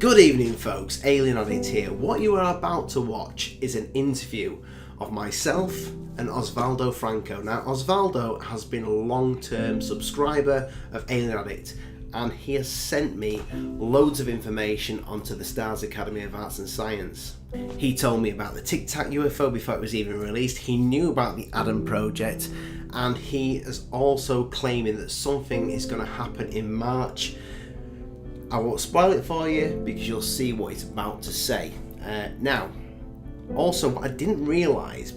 Good evening, folks. Alien Addict here. What you are about to watch is an interview of myself and Osvaldo Franco. Now, Osvaldo has been a long-term subscriber of Alien Addict, and he has sent me loads of information onto the Stars Academy of Arts and Science. He told me about the Tic Tac UFO before it was even released. He knew about the Adam Project, and he is also claiming that something is going to happen in March. I won't spoil it for you because you'll see what he's about to say. Now, also what I didn't realise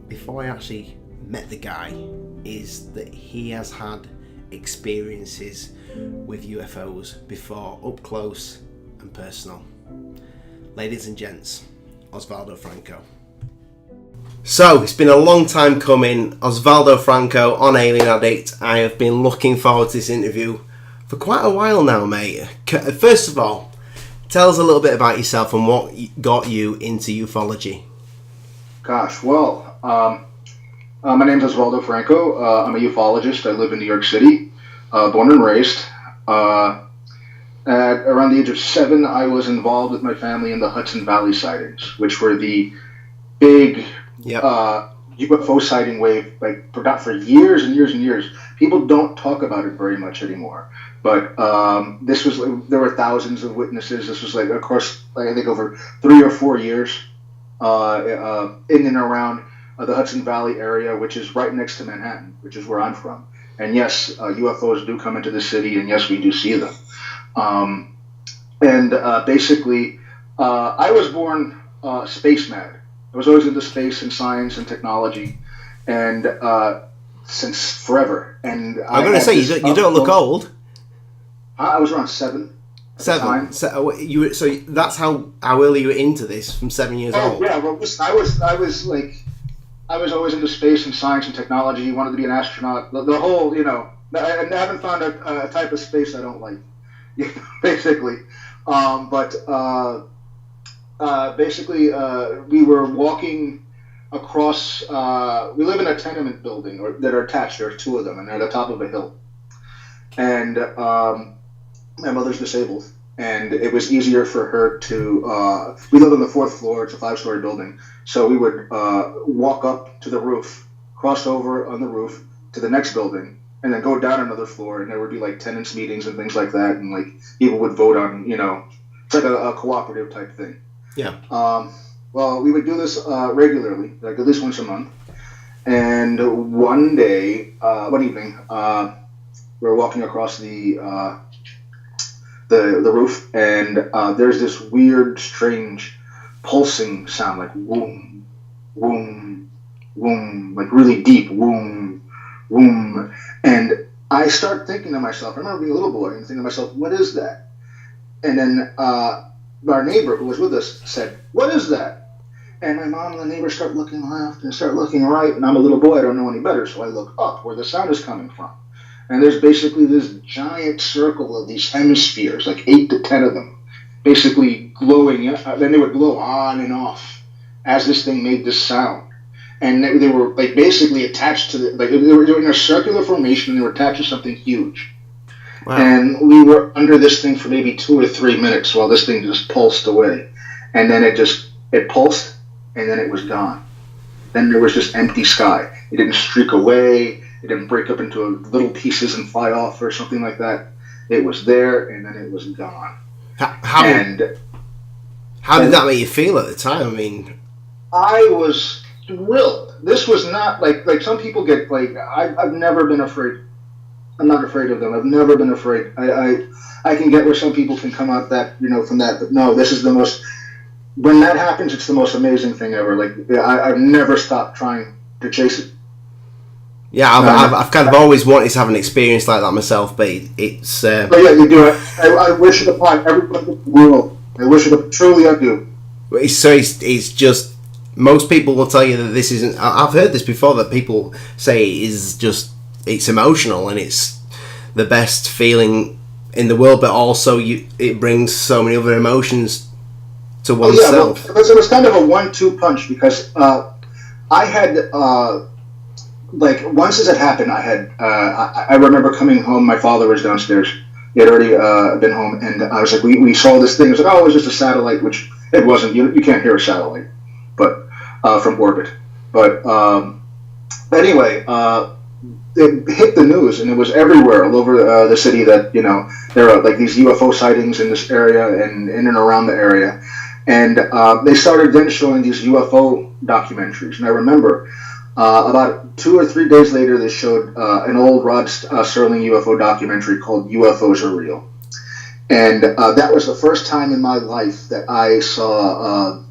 before I actually met the guy is that he has had experiences with UFOs before, up close and personal. Ladies and gents, Osvaldo Franco. So, it's been a long time coming. Osvaldo Franco on Alien Addict. I have been looking forward to this interview for quite a while now, mate. First of all, tell us a little bit about yourself and what got you into ufology. Gosh, well, my name is Osvaldo Franco. I'm a ufologist. I live in New York City, born and raised. At around the age of 7, I was involved with my family in the Hudson Valley sightings, which were the big UFO sighting wave, like for years and years and years. People don't talk about it very much anymore. But there were thousands of witnesses. This was like, of course, I think over 3 or 4 years in and around the Hudson Valley area, which is right next to Manhattan, which is where I'm from. And yes, UFOs do come into the city, and yes, we do see them. Basically, I was born space mad. I was always into space and science and technology, and since forever. And I'm going to say you don't look old. I was around 7. 7. So that's how early you were into this, from 7 years old. Yeah. Well, I was always into space and science and technology. Wanted to be an astronaut. The whole, I haven't found a type of space I don't like, basically. Basically, we were walking across. We live in a tenement building that are attached. There are 2 of them, and they're at the top of a hill. And my mother's disabled, and it was easier for her to. We live on the 4th floor. It's a 5-story building, so we would walk up to the roof, cross over on the roof to the next building, and then go down another floor. And there would be like tenants meetings and things like that, and like people would vote on. It's like a cooperative type thing. Yeah. Well, we would do this regularly, like at least once a month. And one evening, we were walking across the roof, and there's this weird, strange, pulsing sound, like woom, woom, woom, like really deep, woom, woom. And I start thinking to myself, I remember being a little boy and thinking to myself, what is that? And then our neighbor who was with us said, what is that? And my mom and the neighbor start looking left and start looking right, and I'm a little boy, I don't know any better, so I look up where the sound is coming from. And there's basically this giant circle of these hemispheres, like 8 to 10 of them, basically glowing. Then they would glow on and off as this thing made this sound. And they were like basically attached to they were in a circular formation, and they were attached to something huge. Wow. And we were under this thing for maybe 2 or 3 minutes while this thing just pulsed away. And then it pulsed, and then it was gone. Then there was just empty sky. It didn't streak away. It didn't break up into little pieces and fly off or something like that. It was there, and then it was gone. How did that make you feel at the time? I mean, I was thrilled. This was not like some people get like. I've never been afraid. I'm not afraid of them. I've never been afraid. I can get where some people can come out that from that, but no, this is the most. When that happens, it's the most amazing thing ever. Like I've never stopped trying to chase it. Yeah, I've kind of always wanted to have an experience like that myself, but it's. But yeah, you do it. I wish it upon everybody in the world. I wish it truly. I do. It's just most people will tell you that this isn't. I've heard this before, that people say it is just. It's emotional and it's the best feeling in the world, but also it brings so many other emotions to oneself. Well, it was kind of a 1-2 punch because I had. Like once this had happened, I remember coming home. My father was downstairs, He had already been home, and I was like, we saw this thing. It was like, oh, it was just a satellite, which it wasn't. You can't hear a satellite, but from orbit. But anyway, it hit the news, and it was everywhere, all over the city, that there are like these UFO sightings in this area and in and around the area, and they started then showing these UFO documentaries. And I remember about 2 or 3 days later, they showed an old Rod Serling UFO documentary called "UFOs Are Real," and that was the first time in my life that I saw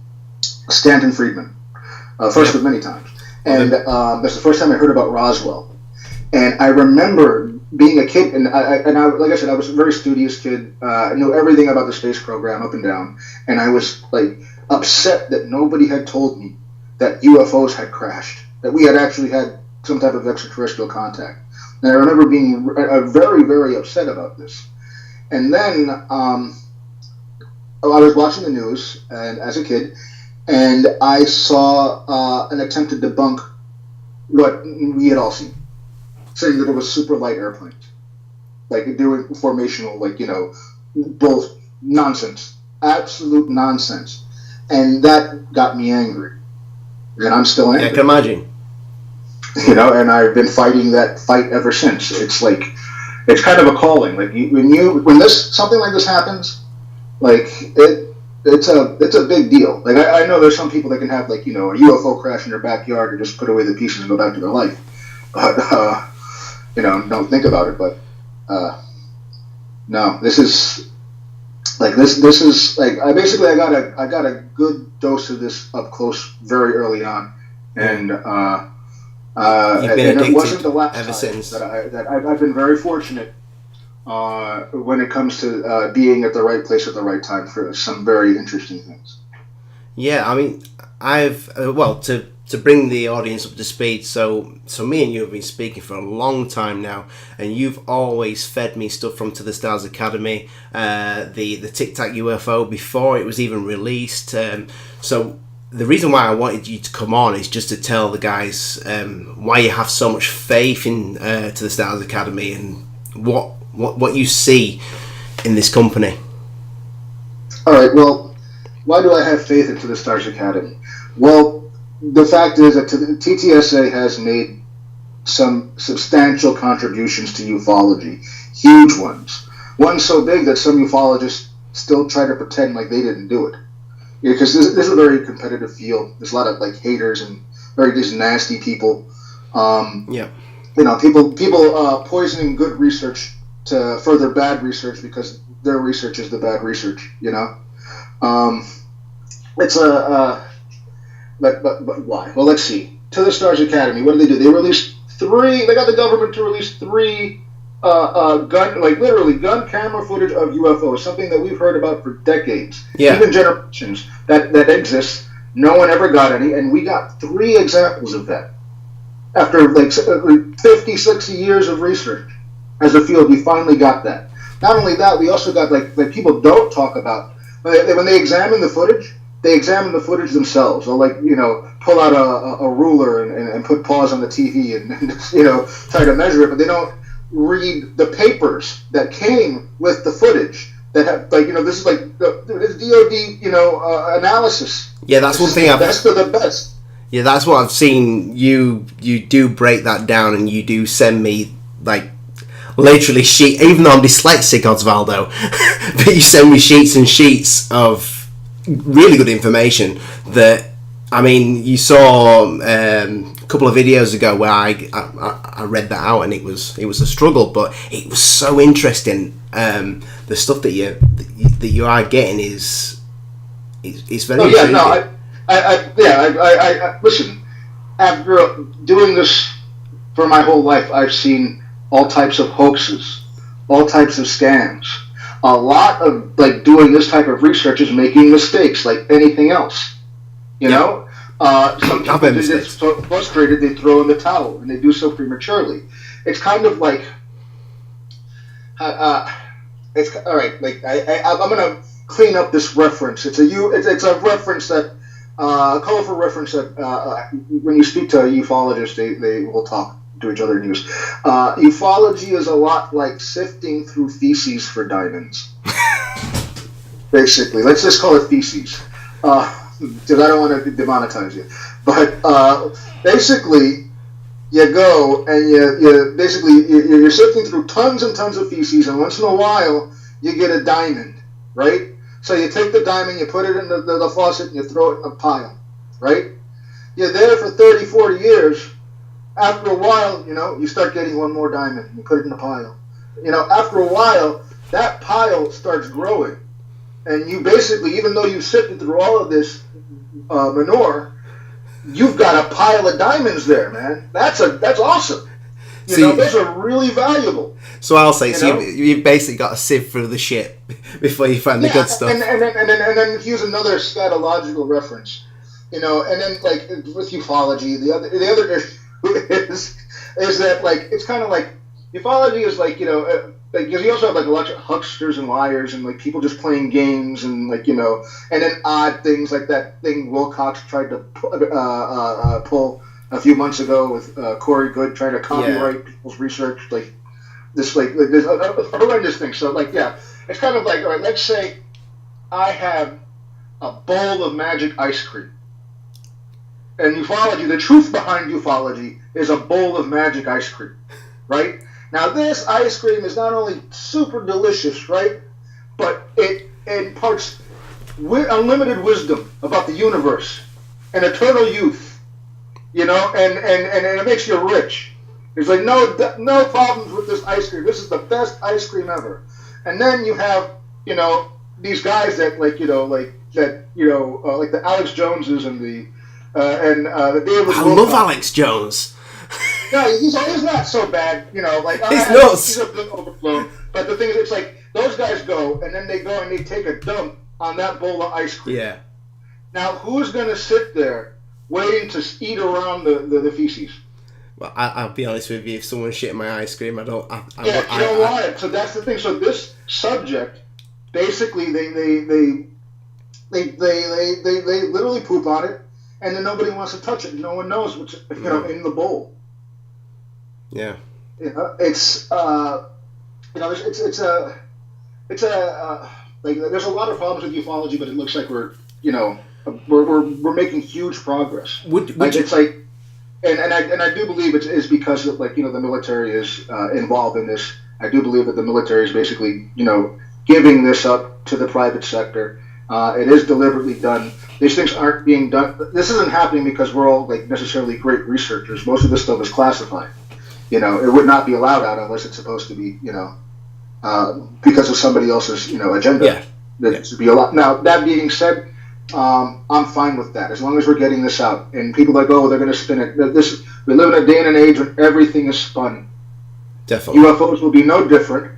Stanton Friedman. First of many times, and that's the first time I heard about Roswell. And I remember being a kid, and I like I said, I was a very studious kid. I knew everything about the space program up and down, and I was like upset that nobody had told me that UFOs had crashed, that we had actually had some type of extraterrestrial contact. And I remember being very, very upset about this. And then I was watching the news, and as a kid, and I saw an attempt to debunk what we had all seen, saying that it was super light airplanes, like doing formational, both nonsense, absolute nonsense, and that got me angry, and I'm still angry. Yeah, I can imagine. And I've been fighting that fight ever since. It's like, it's kind of a calling. Like when something like this happens, like it's a big deal. Like I know there's some people that can have a UFO crash in their backyard and just put away the pieces and go back to their life, but don't think about it. But no, this is like this is like I got a good dose of this up close very early on, and you've been and it wasn't the last ever time since. that I've been very fortunate when it comes to being at the right place at the right time for some very interesting things. Yeah, I mean, I've to bring the audience up to speed. So me and you have been speaking for a long time now, and you've always fed me stuff from To the Stars Academy, the Tic Tac UFO before it was even released. So the reason why I wanted you to come on is just to tell the guys why you have so much faith in To the Stars Academy and what you see in this company. All right. Well, why do I have faith in To the Stars Academy? Well, the fact is that TTSA has made some substantial contributions to ufology, huge ones. One so big that some ufologists still try to pretend like they didn't do it. Because this is a very competitive field. There's a lot of haters and just nasty people. People poisoning good research to further bad research because their research is the bad research. It's but why? Well, let's see. To the Stars Academy, what do? They released 3. They got the government to release 3 gun camera footage of UFOs, something that we've heard about for decades, even generations that exists. No one ever got any, and we got 3 examples of that. After 50, 60 years of research as a field, we finally got that. Not only that, we also got people don't talk about when they examine the footage. They examine the footage themselves. They'll pull out a ruler and put paws on the TV and try to measure it, but they don't read the papers that came with the footage that have this is this DoD analysis. Yeah, that's one thing. Best of the best. Yeah, that's what I've seen. You do break that down, and you do send me literally sheet. Even though I'm dyslexic, Osvaldo, but you send me sheets and sheets of really good information. That you saw a couple of videos ago where I read that out, and it was a struggle, but it was so interesting. The stuff that you are getting is very. Oh yeah, no, I listen. After doing this for my whole life, I've seen all types of hoaxes, all types of scams. A lot of doing this type of research is making mistakes, like anything else. Some people get so frustrated they throw in the towel, and they do so prematurely. It's kind of like, it's all right. I'm gonna clean up this reference. It's a reference a colorful reference that when you speak to a ufologist, they will talk to each other in use. Ufology is a lot like sifting through feces for diamonds. Basically, let's just call it feces, because I don't want to demonetize you. But basically, you go and you're sifting through tons and tons of feces, and once in a while you get a diamond, right? So you take the diamond, you put it in the faucet, and you throw it in a pile, right? You're there for 30, 40 years. After a while, you start getting one more diamond. You put it in the pile. After a while, that pile starts growing. And you basically, even though you sifted through all of this manure, you've got a pile of diamonds there, man. That's awesome. Those are really valuable. So I'll say, you basically got to sift through the shit before you find the good stuff. And then use another scatological reference. And then like with ufology, the other issue is that like it's kind of like ufology is like because you also have like a lot of hucksters and liars and like people just playing games and like and then odd things like that thing Wilcox tried to pull a few months ago with Corey Good trying to copyright people's research, like this there's a horrendous thing. So like it's kind of like, all right, let's say I have a bowl of magic ice cream. And ufology, the truth behind ufology is a bowl of magic ice cream, right? Now this ice cream is not only super delicious, right, but it imparts unlimited wisdom about the universe and eternal youth, and it makes you rich. There's like no problems with this ice cream. This is the best ice cream ever. And then you have these guys that like the Alex Joneses and the David. I love Alex Jones. No, he's not so bad, he's nuts. He's a bit overblown. But the thing is, it's like those guys go and then they go and they take a dump on that bowl of ice cream. Yeah. Now, who's going to sit there waiting to eat around the feces? Well, I'll be honest with you. If someone shit my ice cream, I don't. You don't want it. So that's the thing. So this subject, basically, they literally poop on it. And then nobody wants to touch it. No one knows what's in the bowl. Yeah. It's there's a lot of problems with ufology, but it looks like we're making huge progress. It's like, and I do believe it is because of, like, the military is involved in this. I do believe that the military is basically giving this up to the private sector. It is deliberately done. These things aren't being done. This isn't happening because we're all like necessarily great researchers. Most of this stuff is classified. It would not be allowed out unless it's supposed to be, because of somebody else's, agenda. Yeah. That should be allowed. Now, that being said, I'm fine with that as long as we're getting this out. And people like, they're going to spin it. We live in a day and an age when everything is spun. Definitely. UFOs will be no different.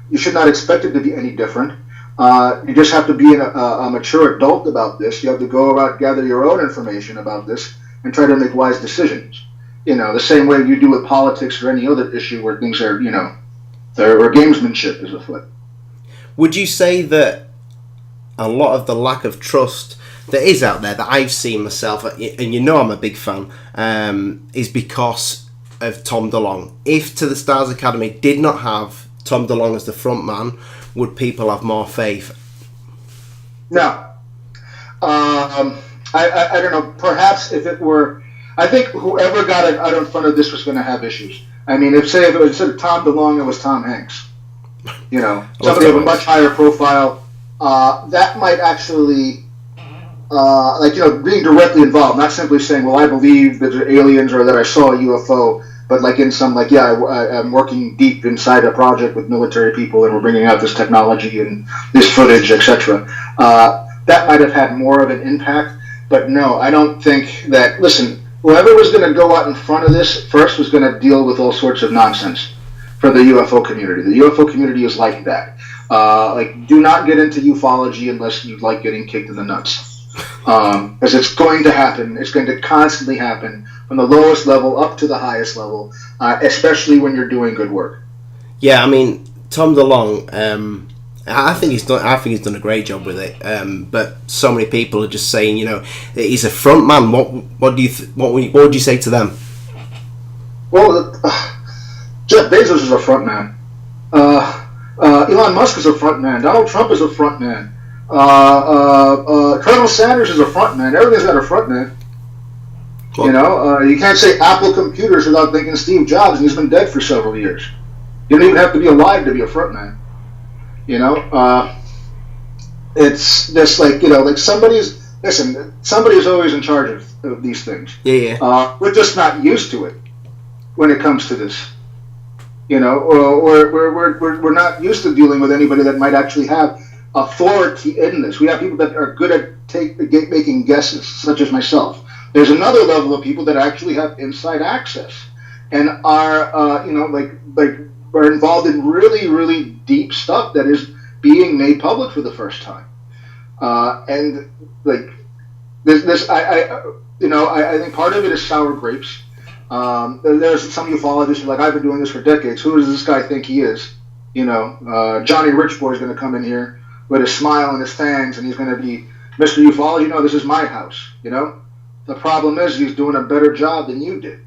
You should not expect it to be any different. You just have to be a mature adult about this. You have to go out, gather your own information about this, and try to make wise decisions. The same way you do with politics or any other issue where things are, where gamesmanship is afoot. Would you say that a lot of the lack of trust that is out there, that I've seen myself, and I'm a big fan, is because of Tom DeLonge? If To the Stars Academy did not have Tom DeLonge as the front man, would people have more faith? No. I don't know. Perhaps if it were... I think whoever got it out in front of this was going to have issues. I mean, if it was instead of Tom DeLonge, it was Tom Hanks. Somebody of a much higher profile. That might actually... being directly involved, not simply saying, well, I believe that there are aliens or that I saw a UFO, but like in some, I'm working deep inside a project with military people and we're bringing out this technology and this footage, etc. That might have had more of an impact, but no, I don't think that, listen, whoever was going to go out in front of this first was going to deal with all sorts of nonsense for the UFO community. The UFO community is like that. Do not get into ufology unless you like getting kicked in the nuts. Because it's going to happen. It's going to constantly happen from the lowest level up to the highest level, especially when you're doing good work. Yeah, I mean, Tom DeLonge, I think he's done a great job with it. But so many people are just saying, he's a front man. What would you say to them? Well, Bezos is a front man. Elon Musk is a front man. Donald Trump is a front man. Colonel Sanders is a front man. Everything's got a front man. Cool. You know, you can't say Apple Computers without thinking Steve Jobs, and he's been dead for several years. You don't even have to be alive to be a front man. You know, it's just like, you know, like somebody's always in charge of these things. Yeah. We're just not used to it when it comes to this. You know, or we're not used to dealing with anybody that might actually have authority in this. We have people that are good at making guesses, such as myself. There's another level of people that actually have inside access and are, you know, like are involved in really, really deep stuff that is being made public for the first time. And like this, I think part of it is sour grapes. There's some ufologists who are like, I've been doing this for decades. Who does this guy think he is? You know, Johnny Richboy is going to come in here with a smile and his fangs, and he's going to be Mr. Ufology. No, this is my house. You know, the problem is he's doing a better job than you did.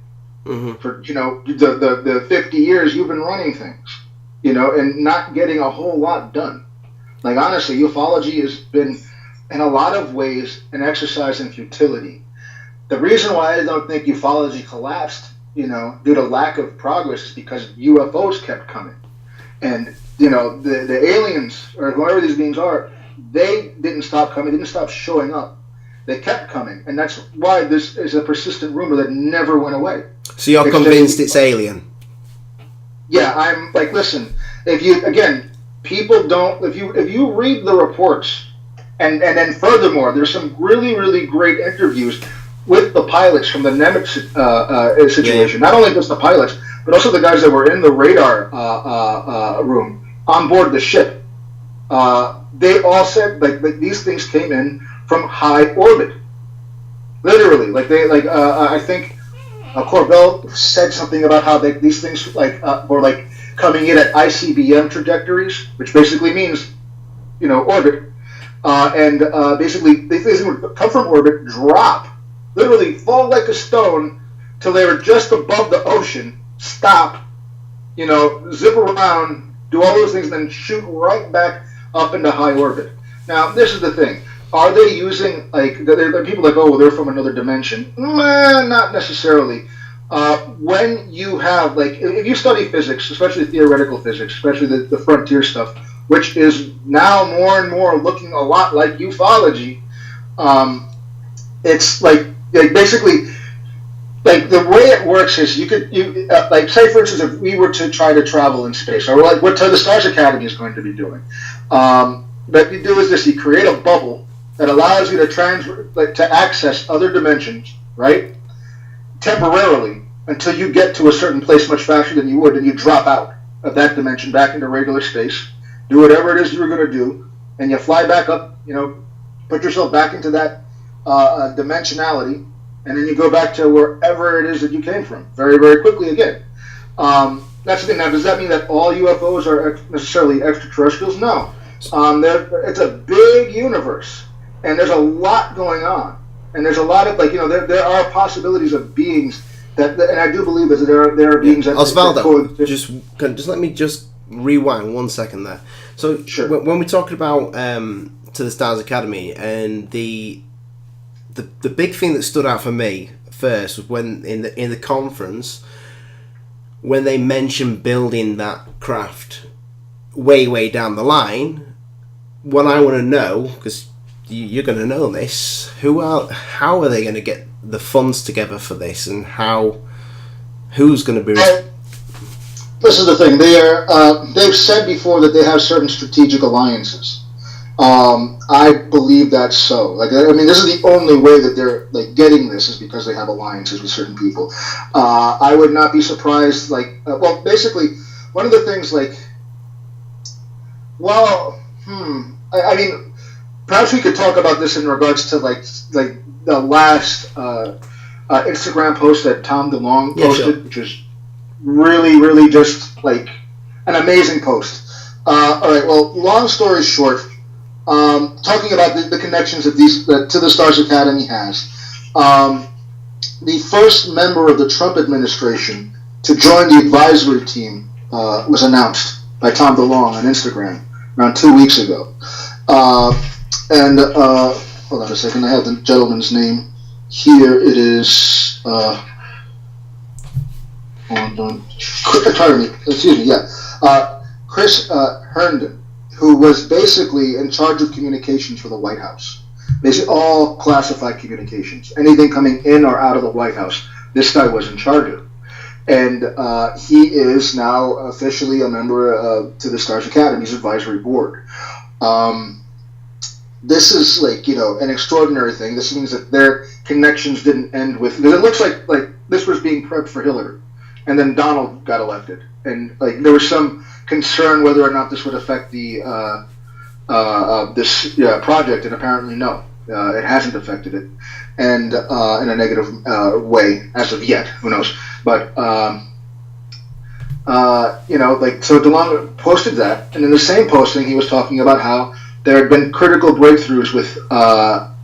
Mm-hmm. For, you know, the 50 years you've been running things, you know, and not getting a whole lot done. Like, honestly, ufology has been, in a lot of ways, an exercise in futility. The reason why I don't think ufology collapsed, you know, due to lack of progress is because UFOs kept coming. And, you know, the aliens, or whoever these beings are, they didn't stop coming, didn't stop showing up. They kept coming. And that's why this is a persistent rumor that never went away. So you're convinced it's alien? Yeah, I'm like, listen, people don't, if you read the reports, and then furthermore, there's some really, really great interviews with the pilots from the Nimitz situation. Yeah. Not only just the pilots, but also the guys that were in the radar room on board the ship. They all said like these things came in from high orbit, literally. I think Corbell said something about how these things were like coming in at ICBM trajectories, which basically means, you know, orbit, and basically these things would come from orbit, drop, literally fall like a stone till they were just above the ocean, stop, you know, zip around, do all those things, then shoot right back up into high orbit. Now, this is the thing. Are they using, like, there are people like, oh, they're from another dimension? Not necessarily. When you have, like, if you study physics, especially theoretical physics, especially the frontier stuff, which is now more and more looking a lot like ufology, it's like basically, like, the way it works is like, say, for instance, if we were to try to travel in space, or like what the Stars Academy is going to be doing, what you do is this: you create a bubble that allows you to access other dimensions, right? Temporarily, until you get to a certain place much faster than you would, and you drop out of that dimension back into regular space, do whatever it is you were going to do, and you fly back up, you know, put yourself back into that dimensionality, and then you go back to wherever it is that you came from very, very quickly again. That's the thing. Now, does that mean that all UFOs are necessarily extraterrestrials? No. It's a big universe, and there's a lot going on, and there's a lot of, like, you know, there are possibilities of beings that, and I do believe that there are beings that Osvaldo, just let me just rewind 1 second there. So sure. When we're talking about To the Stars Academy, and the big thing that stood out for me first was when in the conference, when they mentioned building that craft way down the line. What I want to know, because you're going to know this, how are they going to get the funds together for this, and who's going to be? This is the thing. They've said before that they have certain strategic alliances. I believe that's so. Like, I mean, this is the only way that they're, like, getting this is because they have alliances with certain people. I would not be surprised. Like, well, basically, one of the things, like, well, I mean, perhaps we could talk about this in regards to like the last Instagram post that Tom DeLonge posted, which is really, really just like an amazing post. All right. Well, long story short, talking about the connections that To the Stars Academy has, the first member of the Trump administration to join the advisory team was announced by Tom DeLonge on Instagram around 2 weeks ago. And hold on a second, I have the gentleman's name here. It is pardon me, excuse me, Chris Herndon, who was basically in charge of communications for the White House. Basically all classified communications, anything coming in or out of the White House, this guy was in charge of. And he is now officially a member to the Stars Academy's advisory board. This is an extraordinary thing. This means that their connections didn't end with, because it looks like this was being prepped for Hillary, and then Donald got elected, and there was some concern whether or not this would affect the this project, and apparently no, it hasn't affected it, and in a negative way as of yet. Who knows? But so DeLonge posted that, and in the same posting, he was talking about how there had been critical breakthroughs with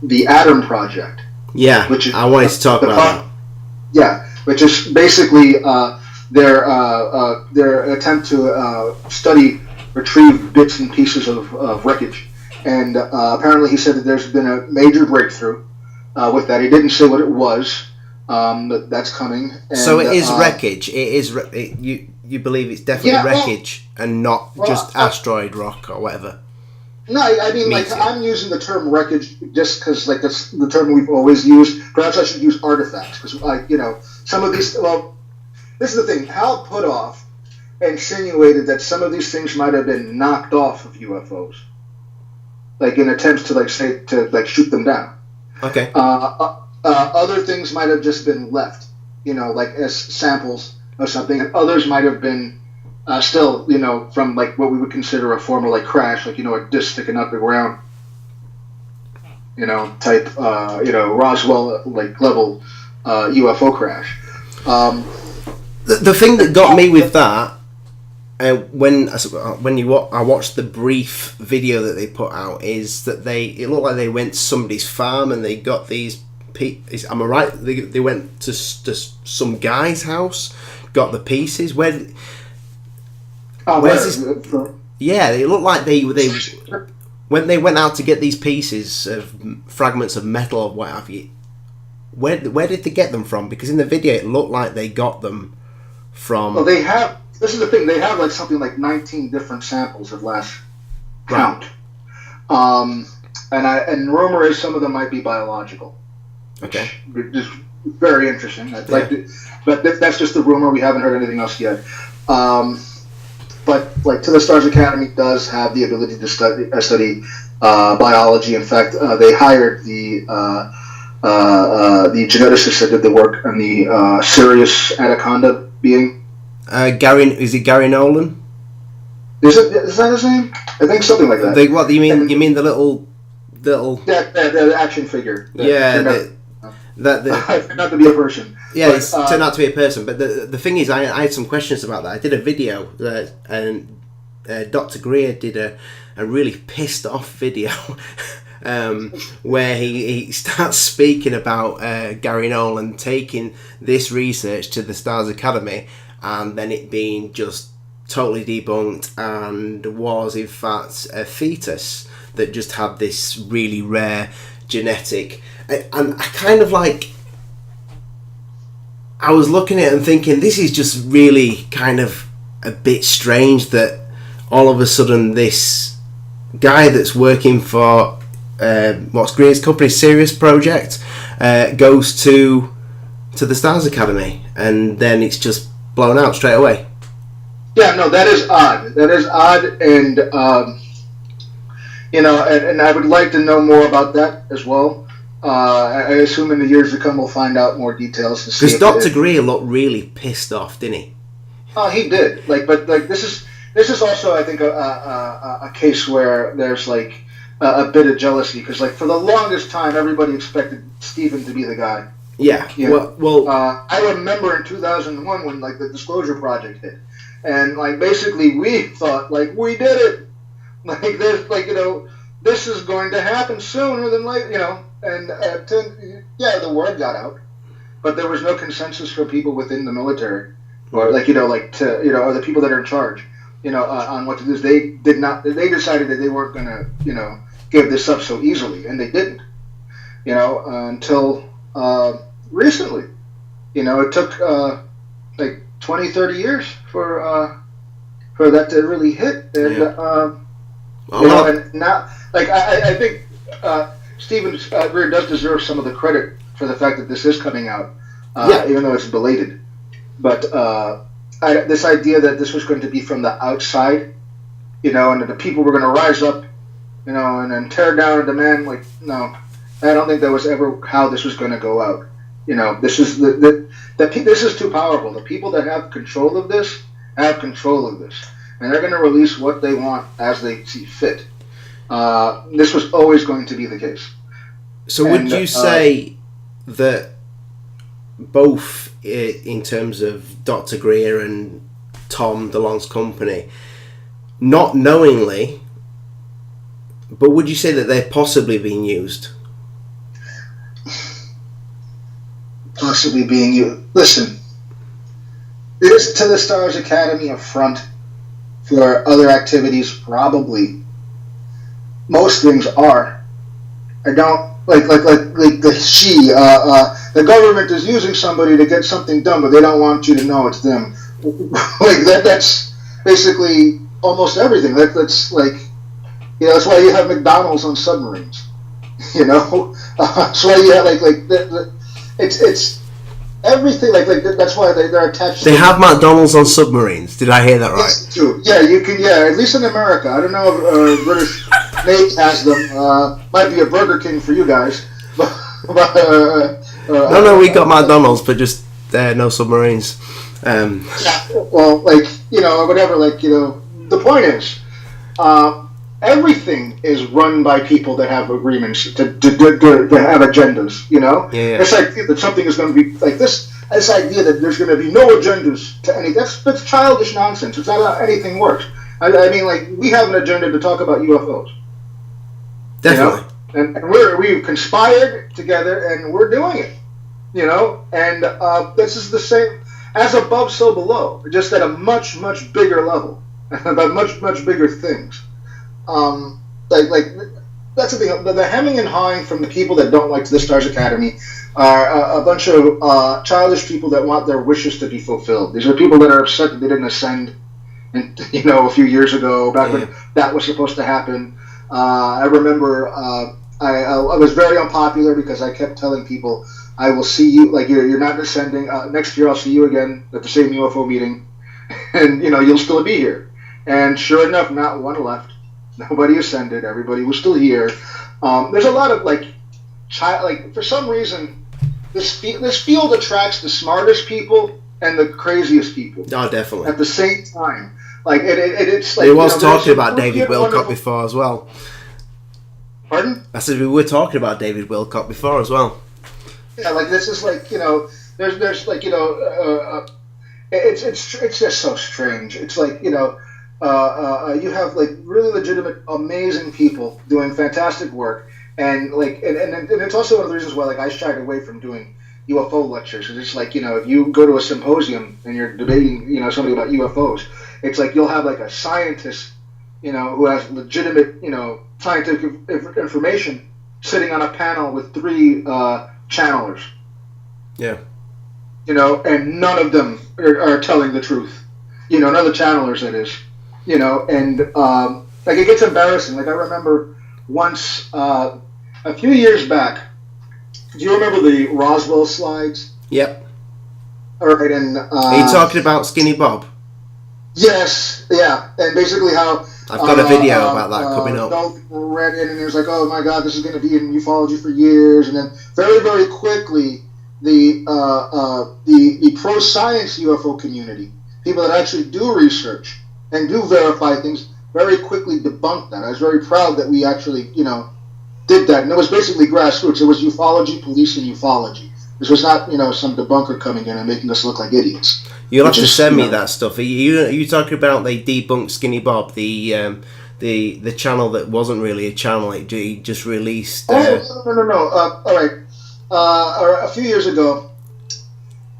the Atom Project. Yeah, which is, I wanted to talk about that. Yeah, which is basically their attempt to retrieve bits and pieces of wreckage. And apparently he said that there's been a major breakthrough with that. He didn't say what it was, but that's coming. And, so it is wreckage. It is you believe it's definitely wreckage and not just asteroid rock or whatever. No, I mean, I'm using the term wreckage just because, that's the term we've always used. Perhaps I should use artifacts because, some of these. Well, this is the thing. Hal Puthoff insinuated that some of these things might have been knocked off of UFOs, in attempts to shoot them down. Okay. Other things might have just been left, as samples of something, and others might have been. Still, from what we would consider a former crash, a disc sticking out the ground, type, Roswell level UFO crash. The thing that got me with that, when I watched the brief video that they put out, is that it looked like they went to somebody's farm and they got these. Am I right? They went to some guy's house, got the pieces. Where's this? Yeah, it looked like they when they went out to get these pieces of fragments of metal or what have you. Where did they get them from? Because in the video it looked like they got them from. Well, they have. This is the thing. They have something like 19 different samples at last count. Right. And rumor is some of them might be biological. Okay. Which is very interesting. But that's just the rumor. We haven't heard anything else yet. But To the Stars Academy does have the ability to study biology. In fact, they hired the geneticist that did the work on the Sirius Anaconda being. Is it Gary Nolan? Is that his name? I think something like that. What do you mean? You mean the little? The action figure. That turned out to be a person. Yeah, it's turned out to be a person. But the thing is, I had some questions about that. I did a video, and Dr. Greer did a really pissed off video where he starts speaking about Gary Nolan taking this research to the Stars Academy and then it being just totally debunked and was in fact a fetus that just had this really rare genetic. And I kind of I was looking at it and thinking, this is just really kind of a bit strange that all of a sudden this guy that's working for what's Greer's company, Sirius Project, goes to the Stars Academy and then it's just blown out straight away. Yeah, no, that is odd. That is odd, and and I would like to know more about that as well. I assume in the years to come we'll find out more details. Because Dr. Greer looked really pissed off, didn't he? Oh, he did. But this is also, I think, a case where there's a bit of jealousy because for the longest time everybody expected Stephen to be the guy. Yeah. Well, I remember in 2001 when the Disclosure Project hit, and basically we thought we did it. There's this is going to happen sooner than later, and the word got out, but there was no consensus for people within the military or like like to or the people that are in charge, on what to do. They did not. They decided that they weren't going to give this up so easily, and they didn't. Until recently. It took like 20, 30 years for that to really hit, and and now, like I think Steven Greer does deserve some of the credit for the fact that this is coming out, even though it's belated. But this idea that this was going to be from the outside, and that the people were going to rise up, and then tear down and demand, like, no, I don't think that was ever how this was going to go out. This is this is too powerful. The people that have control of this have control of this, and they're going to release what they want as they see fit. This was always going to be the case. So would you say that both in terms of Dr. Greer and Tom DeLonge's company, not knowingly, but would you say that they're possibly being used? Possibly being used. Listen, is to the Stars Academy a front for other activities? Probably. Most things are. I don't like the government is using somebody to get something done, but they don't want you to know it's them. Like that's basically almost everything. That's like, that's why you have McDonald's on submarines. That's why you have it's everything. Like that's why they're attached. They have McDonald's on submarines. Did I hear that right? Yes, true. Yeah, you can. Yeah, at least in America. I don't know if British Nate has them. Might be a Burger King for you guys. No, we got McDonald's, but just no submarines. Yeah, well, whatever. The point is, everything is run by people that have agreements to have agendas. Yeah. It's like that something is going to be like this. This idea that there's going to be no agendas to any that's childish nonsense. It's not how anything works. I mean, like, we have an agenda to talk about UFOs. Definitely. And we've conspired together, and we're doing it. And this is the same, as above, so below, just at a much, much bigger level, about much bigger things. That's the thing. The hemming and hawing from the people that don't like the Stars Academy are a bunch of childish people that want their wishes to be fulfilled. These are people that are upset that they didn't ascend, a few years ago, back when that was supposed to happen. I remember I was very unpopular because I kept telling people, I will see you, like, you're not descending. Next year I'll see you again at the same UFO meeting, and you'll still be here. And sure enough, not one left. Nobody ascended. Everybody was still here. There's a lot of for some reason, this field attracts the smartest people and the craziest people. Oh, definitely. At the same time, it's like it was talking about David Wilcock before as well. Pardon? I said we were talking about David Wilcock before as well. Yeah, this is there's it's just so strange. It's like you have really legitimate, amazing people doing fantastic work, and it's also one of the reasons why I shied away from doing UFO lectures. It's if you go to a symposium and you're debating somebody about UFOs, it's like you'll have a scientist who has legitimate scientific information sitting on a panel with three channelers. Yeah. And none of them are telling the truth. None of the channelers, that is. And it gets embarrassing. I remember once, a few years back, do you remember the Roswell slides? Yep. All right, and... are you talking about Skinny Bob? Yes, yeah. And basically how... I've got a video about that coming up. Read it, and it was like, oh my god, this is going to be in ufology for years. And then very, very quickly, the pro-science UFO community, people that actually do research and do verify things, very quickly debunked that. I was very proud that we actually, did that. And it was basically grassroots. It was ufology, police, and ufology. This was not, some debunker coming in and making us look like idiots. You'll have to send me that stuff. Are you talking about they debunked Skinny Bob, the channel that wasn't really a channel? It just released... No. All right. A few years ago,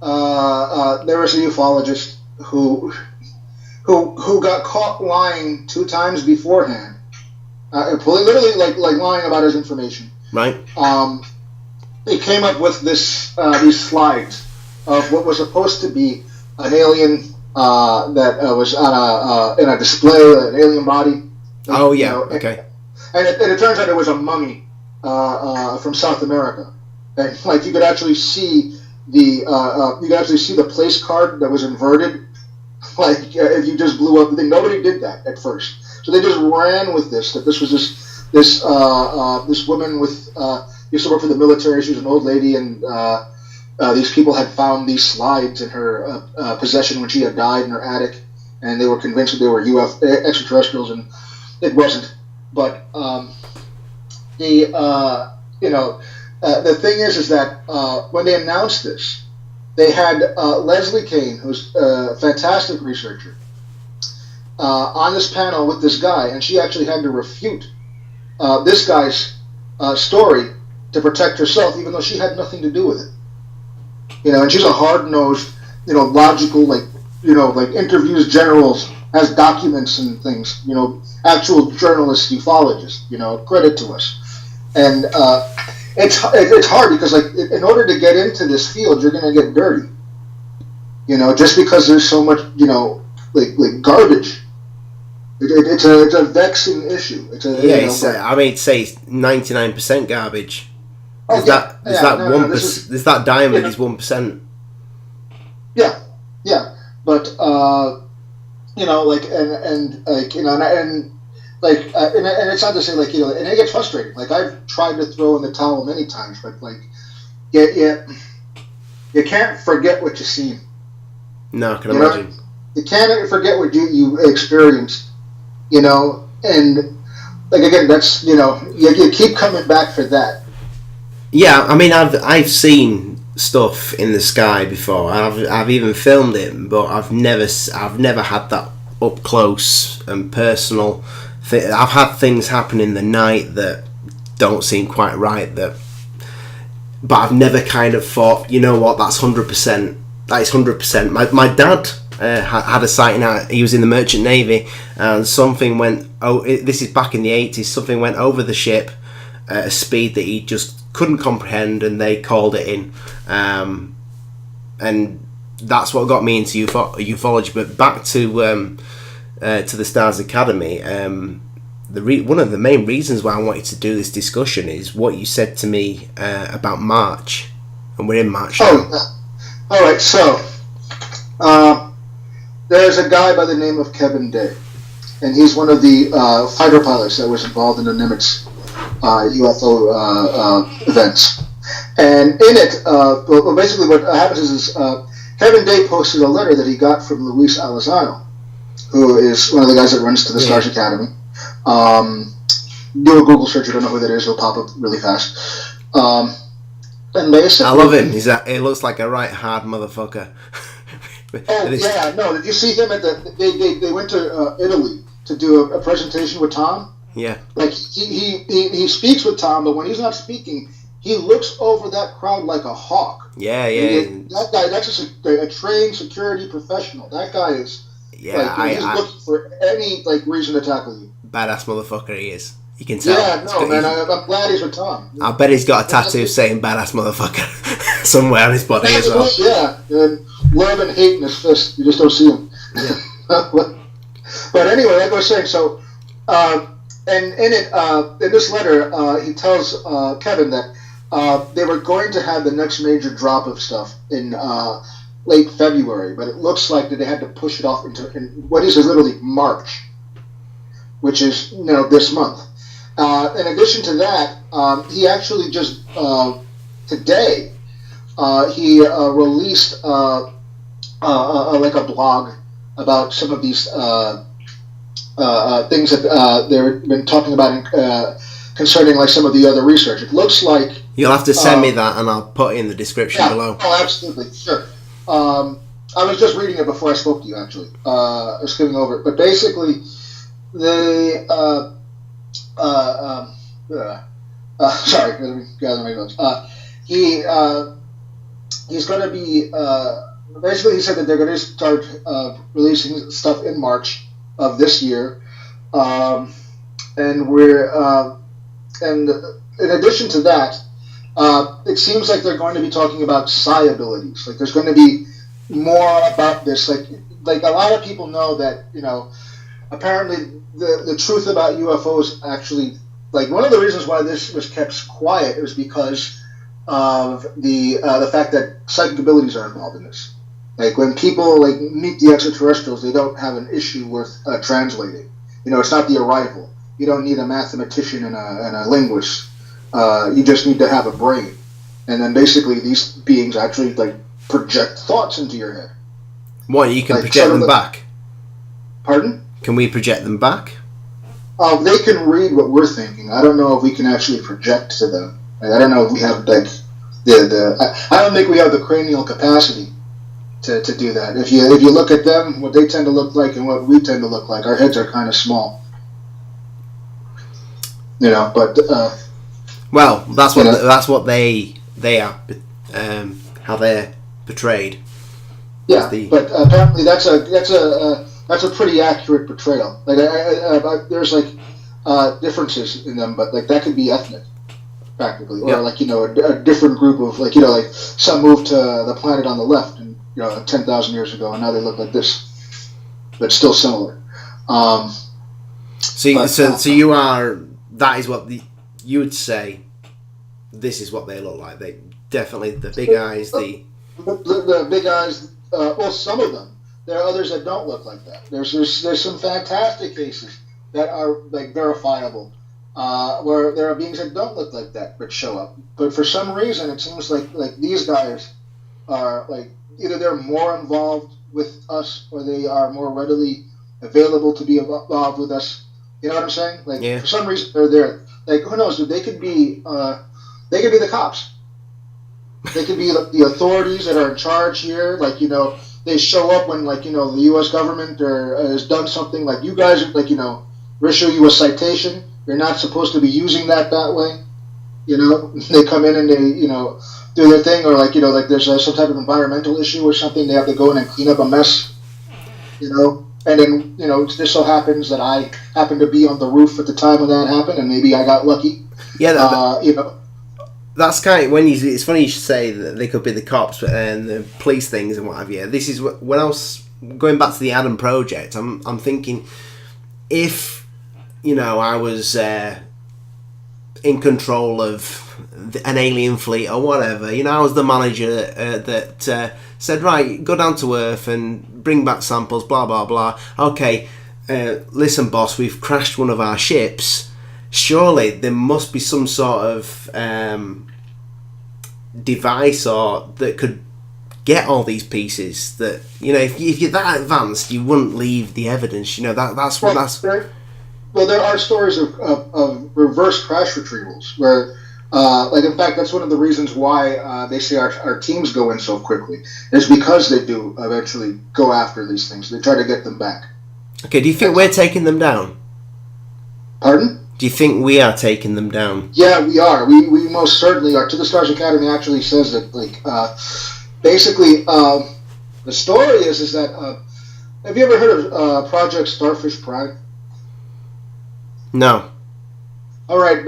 there was a ufologist who who got caught lying 2 times beforehand, literally like lying about his information. Right. He came up with these slides of what was supposed to be an alien that was on in a display, an alien body. Oh yeah. Okay. And it turns out it was a mummy from South America, and like you could actually see the place card that was inverted. Like if you just blew up the thing, nobody did that at first, so they just ran with this. That this was this woman with used to work for the military. She was an old lady, and these people had found these slides in her possession when she had died in her attic, and they were convinced that they were UFO extraterrestrials, and it wasn't. But the thing is that when they announced this, they had Leslie Kane, who's a fantastic researcher, on this panel with this guy, and she actually had to refute this guy's story to protect herself, even though she had nothing to do with it. And she's a hard-nosed, logical, like interviews generals, has documents and things, actual journalist, ufologist, credit to us. And it's hard because, like, in order to get into this field, you're going to get dirty. Just because there's so much, like garbage. It's a vexing issue. It's a I mean, say 99% garbage. Oh, There's that diamond is 1%. Yeah, but and it's not to say and it gets frustrating. Like I've tried to throw in the towel many times, but you can't forget what you've seen. No, I can imagine. You can't forget what you experienced. And like again, that's you keep coming back for that. Yeah, I mean, I've seen stuff in the sky before. I've even filmed it, but I've never had that up close and personal. I've had things happen in the night that don't seem quite right. But I've never kind of thought, what, that's 100%. That is 100%. My dad had a sighting out. He was in the Merchant Navy, and something went. This is back in the 80s. Something went over the ship at a speed that he just couldn't comprehend, and they called it in. And that's what got me into ufology. But back to the Stars Academy. One of the main reasons why I wanted to do this discussion is what you said to me about March, and we're in March now. All right. So there's a guy by the name of Kevin Day, and he's one of the fighter pilots that was involved in the Nimitz UFO events. And in it, basically what happens is Kevin Day posted a letter that he got from Luis Alazano, who is one of the guys that runs to the Stars Academy. Do a Google search, you don't know who that is, it'll pop up really fast. And basically, I love him. He looks like a right hard motherfucker. Did you see him at they went to Italy to do a presentation with Tom? Yeah. Like he speaks with Tom, but when he's not speaking, he looks over that crowd like a hawk. Yeah. That guy, that's just a trained security professional. That guy is. Yeah, he's looking for any reason to tackle you. Badass motherfucker he is. You can tell. Yeah, no, man. I'm glad he's with Tom. I bet he's got a tattoo saying "badass motherfucker" somewhere on his body as well. Yeah, and love and hate in his fist. You just don't see him. Yeah. But anyway, like I was saying, so and in it, in this letter, he tells Kevin that they were going to have the next major drop of stuff in late February, but it looks like that they had to push it off into what is literally March, which is this month. In addition to that, he actually just today he released like a blog about some of these things that they've been talking about concerning some of the other research. It looks like you'll have to send me that, and I'll put it in the description below. Oh, absolutely, sure. I was just reading it before I spoke to you. Actually, I was skimming over it, but basically, they sorry, let me gather my notes. He's going to be basically, he said that they're going to start releasing stuff in March of this year, um, and and in addition to that, it seems like they're going to be talking about psi abilities. Like there's going to be more about this. Like a lot of people know that apparently the truth about UFOs actually, like one of the reasons why this was kept quiet was because of the fact that psychic abilities are involved in this. Like when people meet the extraterrestrials, they don't have an issue with translating. It's not the arrival. You don't need a mathematician and a linguist. You just need to have a brain, and then basically these beings actually project thoughts into your head. What, you can project them back? Pardon? Can we project them back? They can read what we're thinking. I don't know if we can actually project to them. I don't know if we have I don't think we have the cranial capacity to do that. If you look at them, what they tend to look like and what we tend to look like, our heads are kind of small. But well, that's what they are, how they're portrayed. Yeah, but apparently that's a pretty accurate portrayal. There's differences in them, but that could be ethnic, practically, or a different group of some moved to the planet on the left and 10,000 years ago, and now they look like this, but still similar. So you are. That is what you would say. This is what they look like. They definitely the big eyes. The big eyes. Well, some of them. There are others that don't look like that. There's some fantastic cases that are verifiable, where there are beings that don't look like that but show up. But for some reason, it seems like these guys are either they're more involved with us or they are more readily available to be involved with us. You know what I'm saying? For some reason they're there. Who knows? Dude, they could be the cops. They could be the authorities that are in charge here. They show up when the U.S. government has done something. You guys we issue you a citation. You're not supposed to be using that way. They come in and they do their thing, or there's some type of environmental issue or something. They have to go in and clean up a mess. And then, it just so happens that I happened to be on the roof at the time when that happened, and maybe I got lucky. Yeah, that's kind of, it's funny you should say that they could be the cops and the police things and what have you. This is when I was going back to the Adam Project. I'm thinking if I was in control of an alien fleet or whatever. I was the manager that said, right, go down to Earth and bring back samples, blah, blah, blah. Okay, listen, boss, we've crashed one of our ships. Surely there must be some sort of device that could get all these pieces that, if you're that advanced, you wouldn't leave the evidence. That's what that's... Well, there are stories of reverse crash retrievals where, in fact, that's one of the reasons why they say our teams go in so quickly. Is because they do eventually go after these things. They try to get them back. Okay, do you think we're taking them down? Pardon? Do you think we are taking them down? Yeah, we are. We most certainly are. To the Stars Academy actually says that, basically, the story is that, have you ever heard of Project Starfish Prime? No. All right.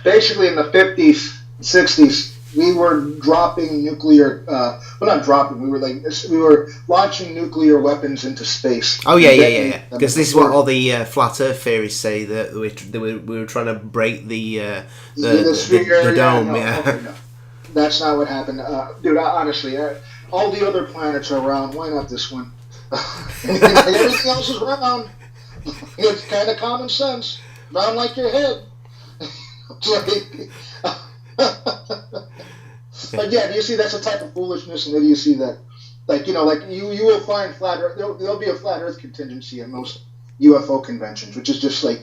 Basically, in the 50s, 60s, we were dropping nuclear. Well, not dropping. We were launching nuclear weapons into space. Oh yeah. Because this is what all the flat Earth theories say, that we were trying to break the dome. No. That's not what happened, dude. Honestly, all the other planets are round. Why not this one? Everything else is round. It's kind of common sense. Round like your head. But yeah, do you see that's a type of foolishness, and then you see that, you will find flat Earth. There'll be a flat Earth contingency at most UFO conventions, which is just I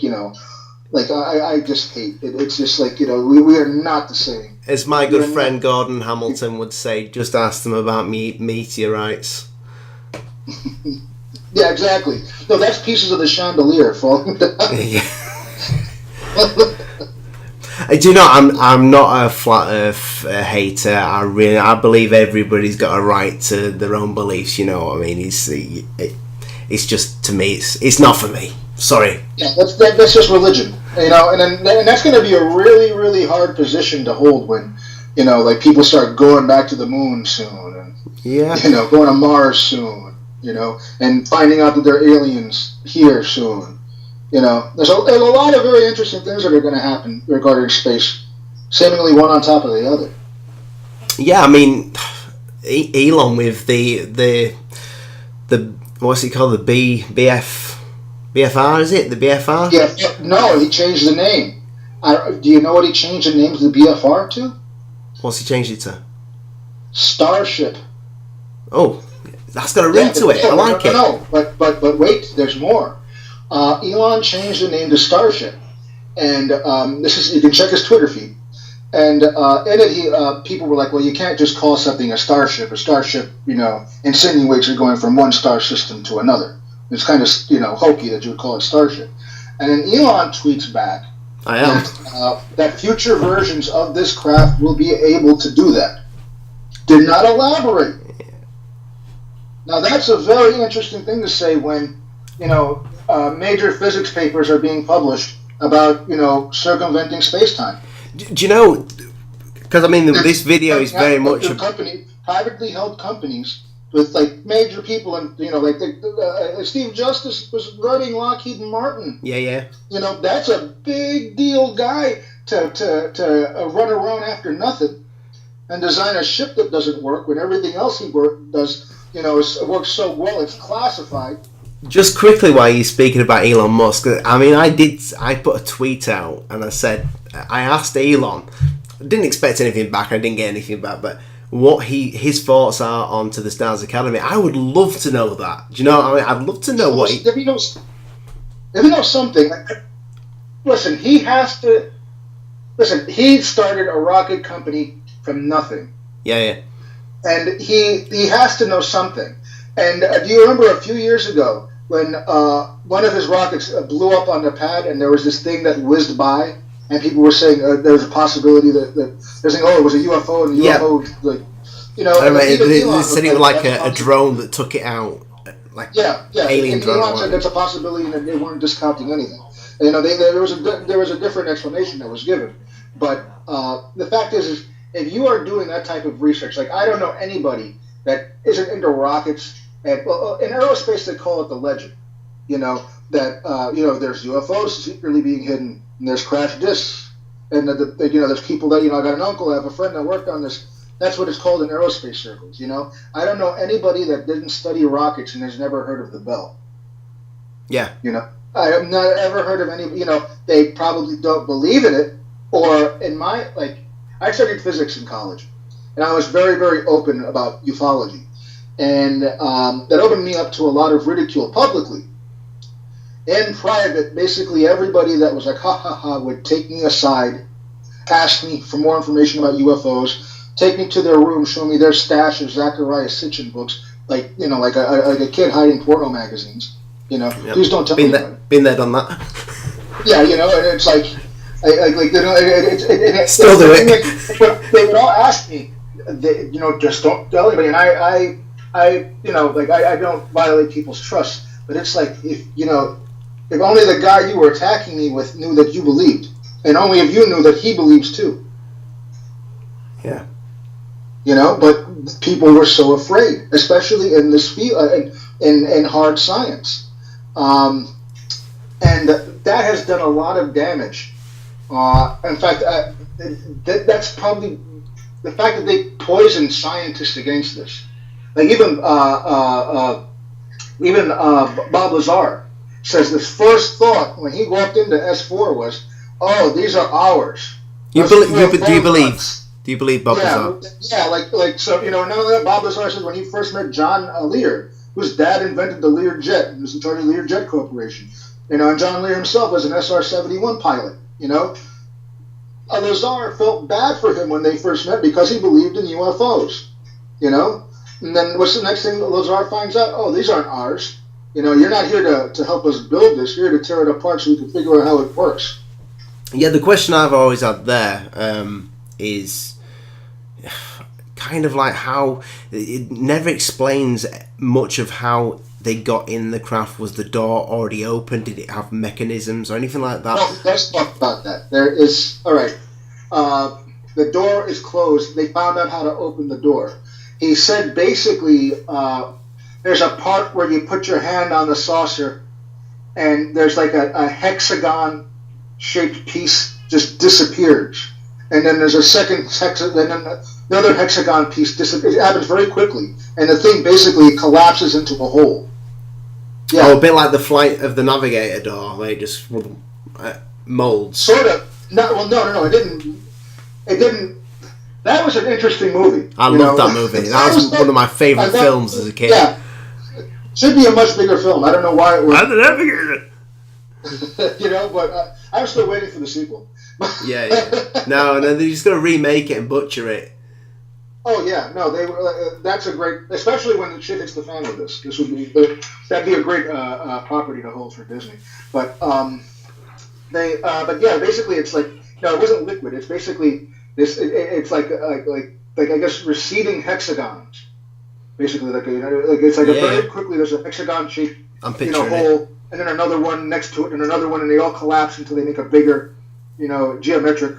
just hate it. It's just we are not the same. As my good friend Gordon Hamilton would say, just ask them about meteorites. Yeah, exactly. No, that's pieces of the chandelier falling down. Yeah. Do you know, I'm not a flat Earth massive hater. I believe everybody's got a right to their own beliefs. You know what I mean? It's just, to me, it's not for me. Sorry. Yeah, that's just religion, you know, and that's going to be a really, really hard position to hold when, you know, like people start going back to the moon soon, and you know, going to Mars soon, you know, and finding out that there are aliens here soon. You know, there's a lot of very interesting things that are going to happen regarding space, seemingly one on top of the other. Yeah, I mean, Elon with the what's it called, the BFR, is it the BFR? Yeah, no, he changed the name. Do you know what he changed the name of the BFR to? What's he changed it to? Starship. Oh, that's got a ring to it. I like it. No, but wait, there's more. Elon changed the name to Starship, and this is, you can check his Twitter feed. And in it, people were like, "Well, you can't just call something a starship. A starship, you know, insinuates you're going from one star system to another. It's kind of, you know, hokey that you would call it starship." And then Elon tweets back that future versions of this craft will be able to do that. Did not elaborate. Now that's a very interesting thing to say when, you know, major physics papers are being published about, you know, circumventing space-time. Do you know? Because I mean, this video is very much privately held companies with like major people, and you know, like Steve Justice was running Lockheed Martin. Yeah. You know, that's a big deal guy to run around after nothing and design a ship that doesn't work when everything else he does, you know, works so well it's classified. Just quickly, while you're speaking about Elon Musk, I mean, I put a tweet out and I said, I asked Elon, I didn't expect anything back, I didn't get anything back, but what his thoughts are on To the Stars Academy. I would love to know that. Do you know what I mean? I'd love to know If you know something, listen, he started a rocket company from nothing. Yeah. And he has to know something. And do you remember a few years ago when one of his rockets blew up on the pad, and there was this thing that whizzed by, and people were saying there was a possibility that they're saying, oh, it was a UFO, and the UFO, like, you know. They said it was like a drone that took it out, like alien and drone. Elon said that's a possibility, and they weren't discounting anything. And, you know, there was a different explanation that was given, but the fact is if you are doing that type of research, like I don't know anybody that isn't into rockets. And well, in aerospace, they call it the legend. You know that you know, there's UFOs secretly being hidden, and there's crash discs, and you know, there's people that, you know, I got an uncle, I have a friend that worked on this. That's what it's called in aerospace circles. You know, I don't know anybody that didn't study rockets and has never heard of the Bell. Yeah. You know, I have not ever heard of any. You know, they probably don't believe in it, or in my I studied physics in college, and I was very, very open about ufology. And that opened me up to a lot of ridicule publicly. In private, basically everybody that was like, ha ha ha, would take me aside, ask me for more information about UFOs, take me to their room, show me their stash of Zachariah Sitchin books, like, you know, like a kid hiding porno magazines. You know, please don't tell me. Been there, done that. Yeah, you know, and it's like you know, still do it. They would all ask me, you know, just don't tell anybody, and I you know, like I don't violate people's trust, but it's like, if only the guy you were attacking me with knew that you believed, and only if you knew that he believes too. Yeah. You know, but people were so afraid, especially in this field, in hard science, and that has done a lot of damage. In fact, that's probably the fact that they poisoned scientists against this. Like even Bob Lazar says his first thought when he walked into S4 was, "Oh, these are ours." Do you believe Bob Lazar? Yeah, like so, you know. None of that. Bob Lazar says when he first met John Lear, whose dad invented the Lear jet and was in charge of the Lear Jet Corporation. You know, and John Lear himself was an SR-71 pilot. You know, Lazar felt bad for him when they first met because he believed in UFOs. You know. And then what's the next thing that Lazar finds out? Oh, these aren't ours. You know, you're not here to help us build this. You're here to tear it apart so we can figure out how it works. Yeah, the question I've always had there is, kind of like how it never explains much of how they got in the craft. Was the door already open? Did it have mechanisms or anything like that? Well, let's talk about that. There is, all right, the door is closed. They found out how to open the door. He said basically there's a part where you put your hand on the saucer and there's like a hexagon shaped piece just disappears. And then there's a second then another hexagon piece disappears. It happens very quickly. And the thing basically collapses into a hole. Yeah. Oh, a bit like the Flight of the Navigator door, where it just molds. Sort of. No, it didn't. It didn't. That was an interesting movie. I loved that movie. That was one of my favourite films as a kid. Yeah. Should be a much bigger film. I don't know why it was. I don't know. But I'm still waiting for the sequel. Yeah. No, and then they're just going to remake it and butcher it. Oh yeah, no, they were. That's a great, especially when the shit hits the fan with this. This would be that'd be a great property to hold for Disney. But but yeah, basically it's like it wasn't liquid. It's basically this. It's like I guess receding hexagons. Basically, it's like very quickly there's a hexagon shaped hole, and then another one next to it, and another one, and they all collapse until they make a bigger, geometric,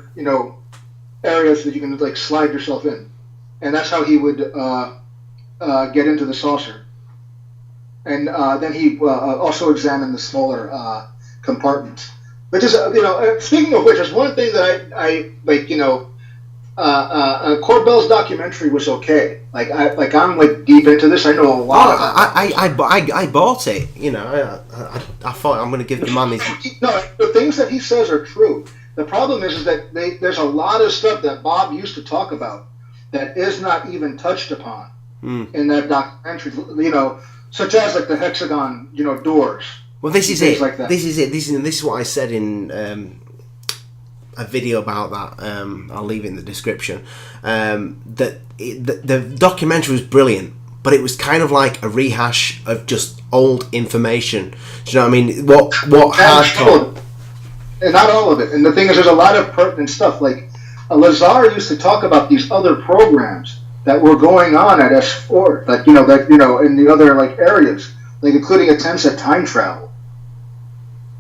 area so that you can like slide yourself in. And that's how he would get into the saucer. And then he also examined the smaller compartments. Which is, speaking of which, there's one thing that I like. Corbell's documentary was okay. I'm deep into this. I know a lot about it. I bought it. I thought I'm going to give the man his. No, the things that he says are true. The problem is that there's a lot of stuff that Bob used to talk about that is not even touched upon in that documentary, such as like the hexagon, doors. Well, this is it. Like that. This is what I said in a video about that. I'll leave it in the description. The documentary was brilliant, but it was kind of like a rehash of just old information. Do you know what I mean? What hardcore? And not all of it. And the thing is, there's a lot of pertinent stuff. Like Lazar used to talk about these other programs that were going on at S4, in the other areas, including attempts at time travel,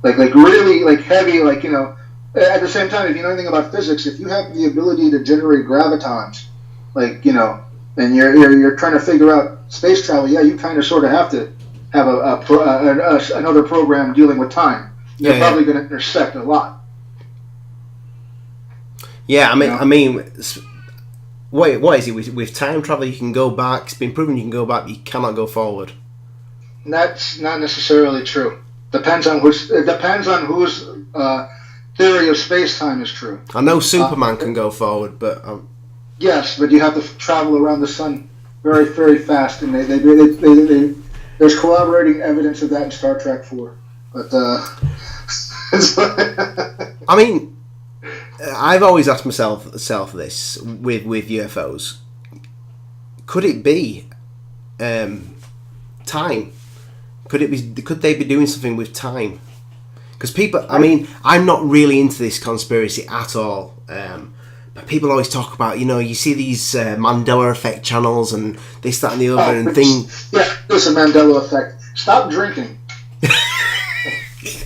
really heavy, At the same time, if you know anything about physics, if you have the ability to generate gravitons, and you're trying to figure out space travel, you kind of sort of have to have another program dealing with time. They're probably going to intersect a lot. Yeah, I mean, what is it with time travel? You can go back. It's been proven you can go back. But you cannot go forward. That's not necessarily true. Depends on whose theory of space-time is true. I know Superman can go forward, but yes, but you have to travel around the sun very, very fast, and there's corroborating evidence of that in Star Trek 4. But I mean, I've always asked myself this with UFOs. Could it be time? Could they be doing something with time? Because people, I'm not really into this conspiracy at all. But people always talk about, you see these Mandela effect channels and this, that, and the other, and things. Yeah, there's a Mandela effect. Stop drinking.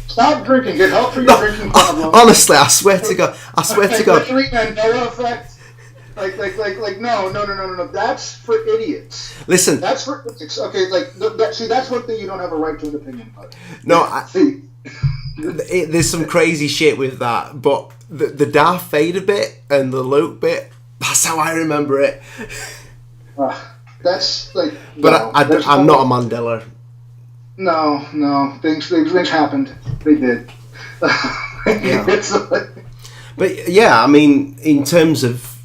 Stop drinking. Get help for your drinking problem. Honestly, I swear to God. Mandela effect. No. That's for idiots. Listen. That's for idiots. Okay, that's one thing you don't have a right to an opinion about. No, there's some crazy shit with that, but the Darth Vader bit and the Luke bit, that's how I remember it. That's But I'm not a Mandela. No. Things happened. They did. Yeah. But yeah, in terms of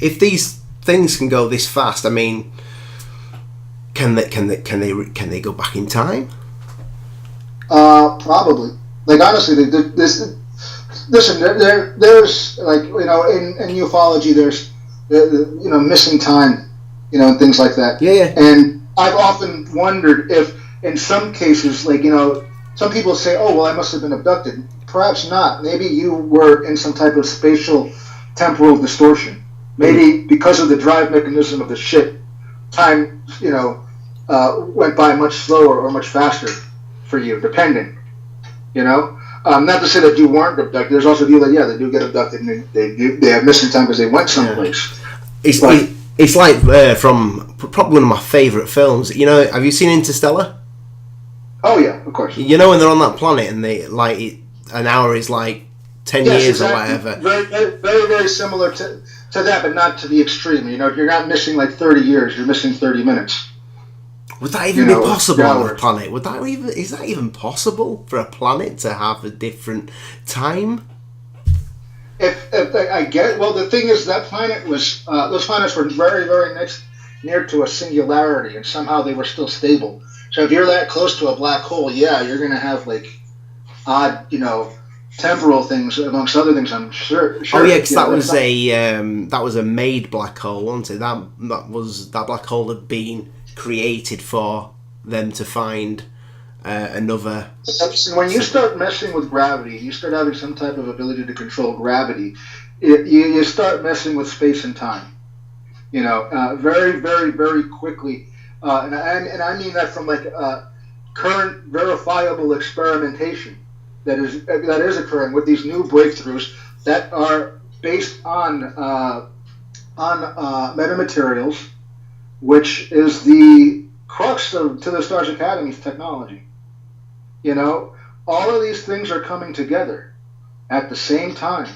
if these things can go this fast, can they go back in time? Probably. Honestly, there's in ufology there's missing time, and things like that. Yeah. And I've often wondered if in some cases, some people say, oh well, I must have been abducted. Perhaps not. Maybe you were in some type of spatial temporal distortion. Maybe because of the drive mechanism of the ship, time, went by much slower or much faster for you, depending. Not to say that you weren't abducted. There's also people that they do get abducted and they have missing time because they went someplace. It's like from probably one of my favourite films. Have you seen Interstellar? Oh yeah, of course. When they're on that planet and they an hour is like 10 years exactly. Or whatever. Very, very, very, very similar to that, but not to the extreme. You're not missing like 30 years. You're missing 30 minits. Would that even be possible on a planet? Is that even possible for a planet to have a different time? If I get it, well, the thing is that planet was those planets were very, very near to a singularity, and somehow they were still stable. So if you're that close to a black hole, you're going to have like odd, temporal things amongst other things. I'm sure. Oh yeah, because that was a made black hole, wasn't it? That black hole had been created for them to find another. When you start messing with gravity, you start having some type of ability to control gravity. You start messing with space and time. Very, very, very quickly, and I mean that from like current verifiable experimentation that is occurring with these new breakthroughs that are based on metamaterials, which is the crux of To the Stars Academy's technology. All of these things are coming together at the same time,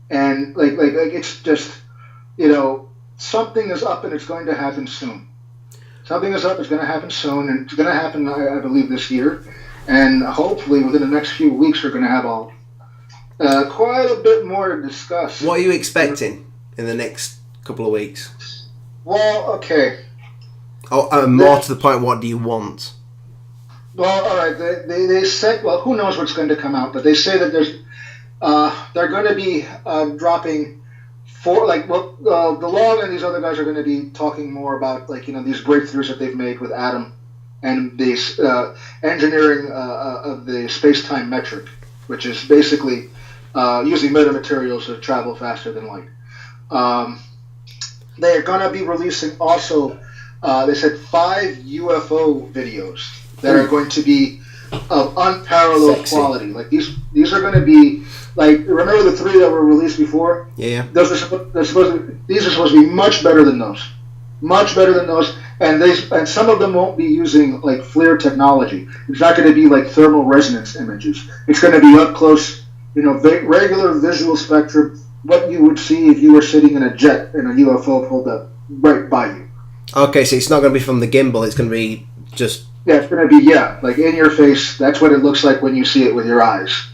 and like it's just something is up and it's going to happen soon. Something is up. It's going to happen soon, and it's going to happen, I believe, this year. And hopefully, within the next few weeks, we're going to have quite a bit more to discuss. What are you expecting in the next couple of weeks? Well, okay. More to the point, what do you want? Well, all right. They said, well, who knows what's going to come out, but they say that they're going to be dropping the Log and these other guys are going to be talking more about these breakthroughs that they've made with Adam and this engineering of the space-time metric, which is basically using metamaterials to travel faster than light. They are going to be releasing also, they said, 5 UFO videos that are going to be of unparalleled quality. Like these are going to be remember the 3 that were released before? Yeah. These are supposed to be much better than those. Much better than those, and some of them won't be using like FLIR technology. It's not going to be like thermal resonance images. It's going to be up close, regular visual spectrum, what you would see if you were sitting in a jet and a UFO pulled up right by you. Okay, so it's not going to be from the gimbal. It's going to be just it's going to be like in your face. That's what it looks like when you see it with your eyes.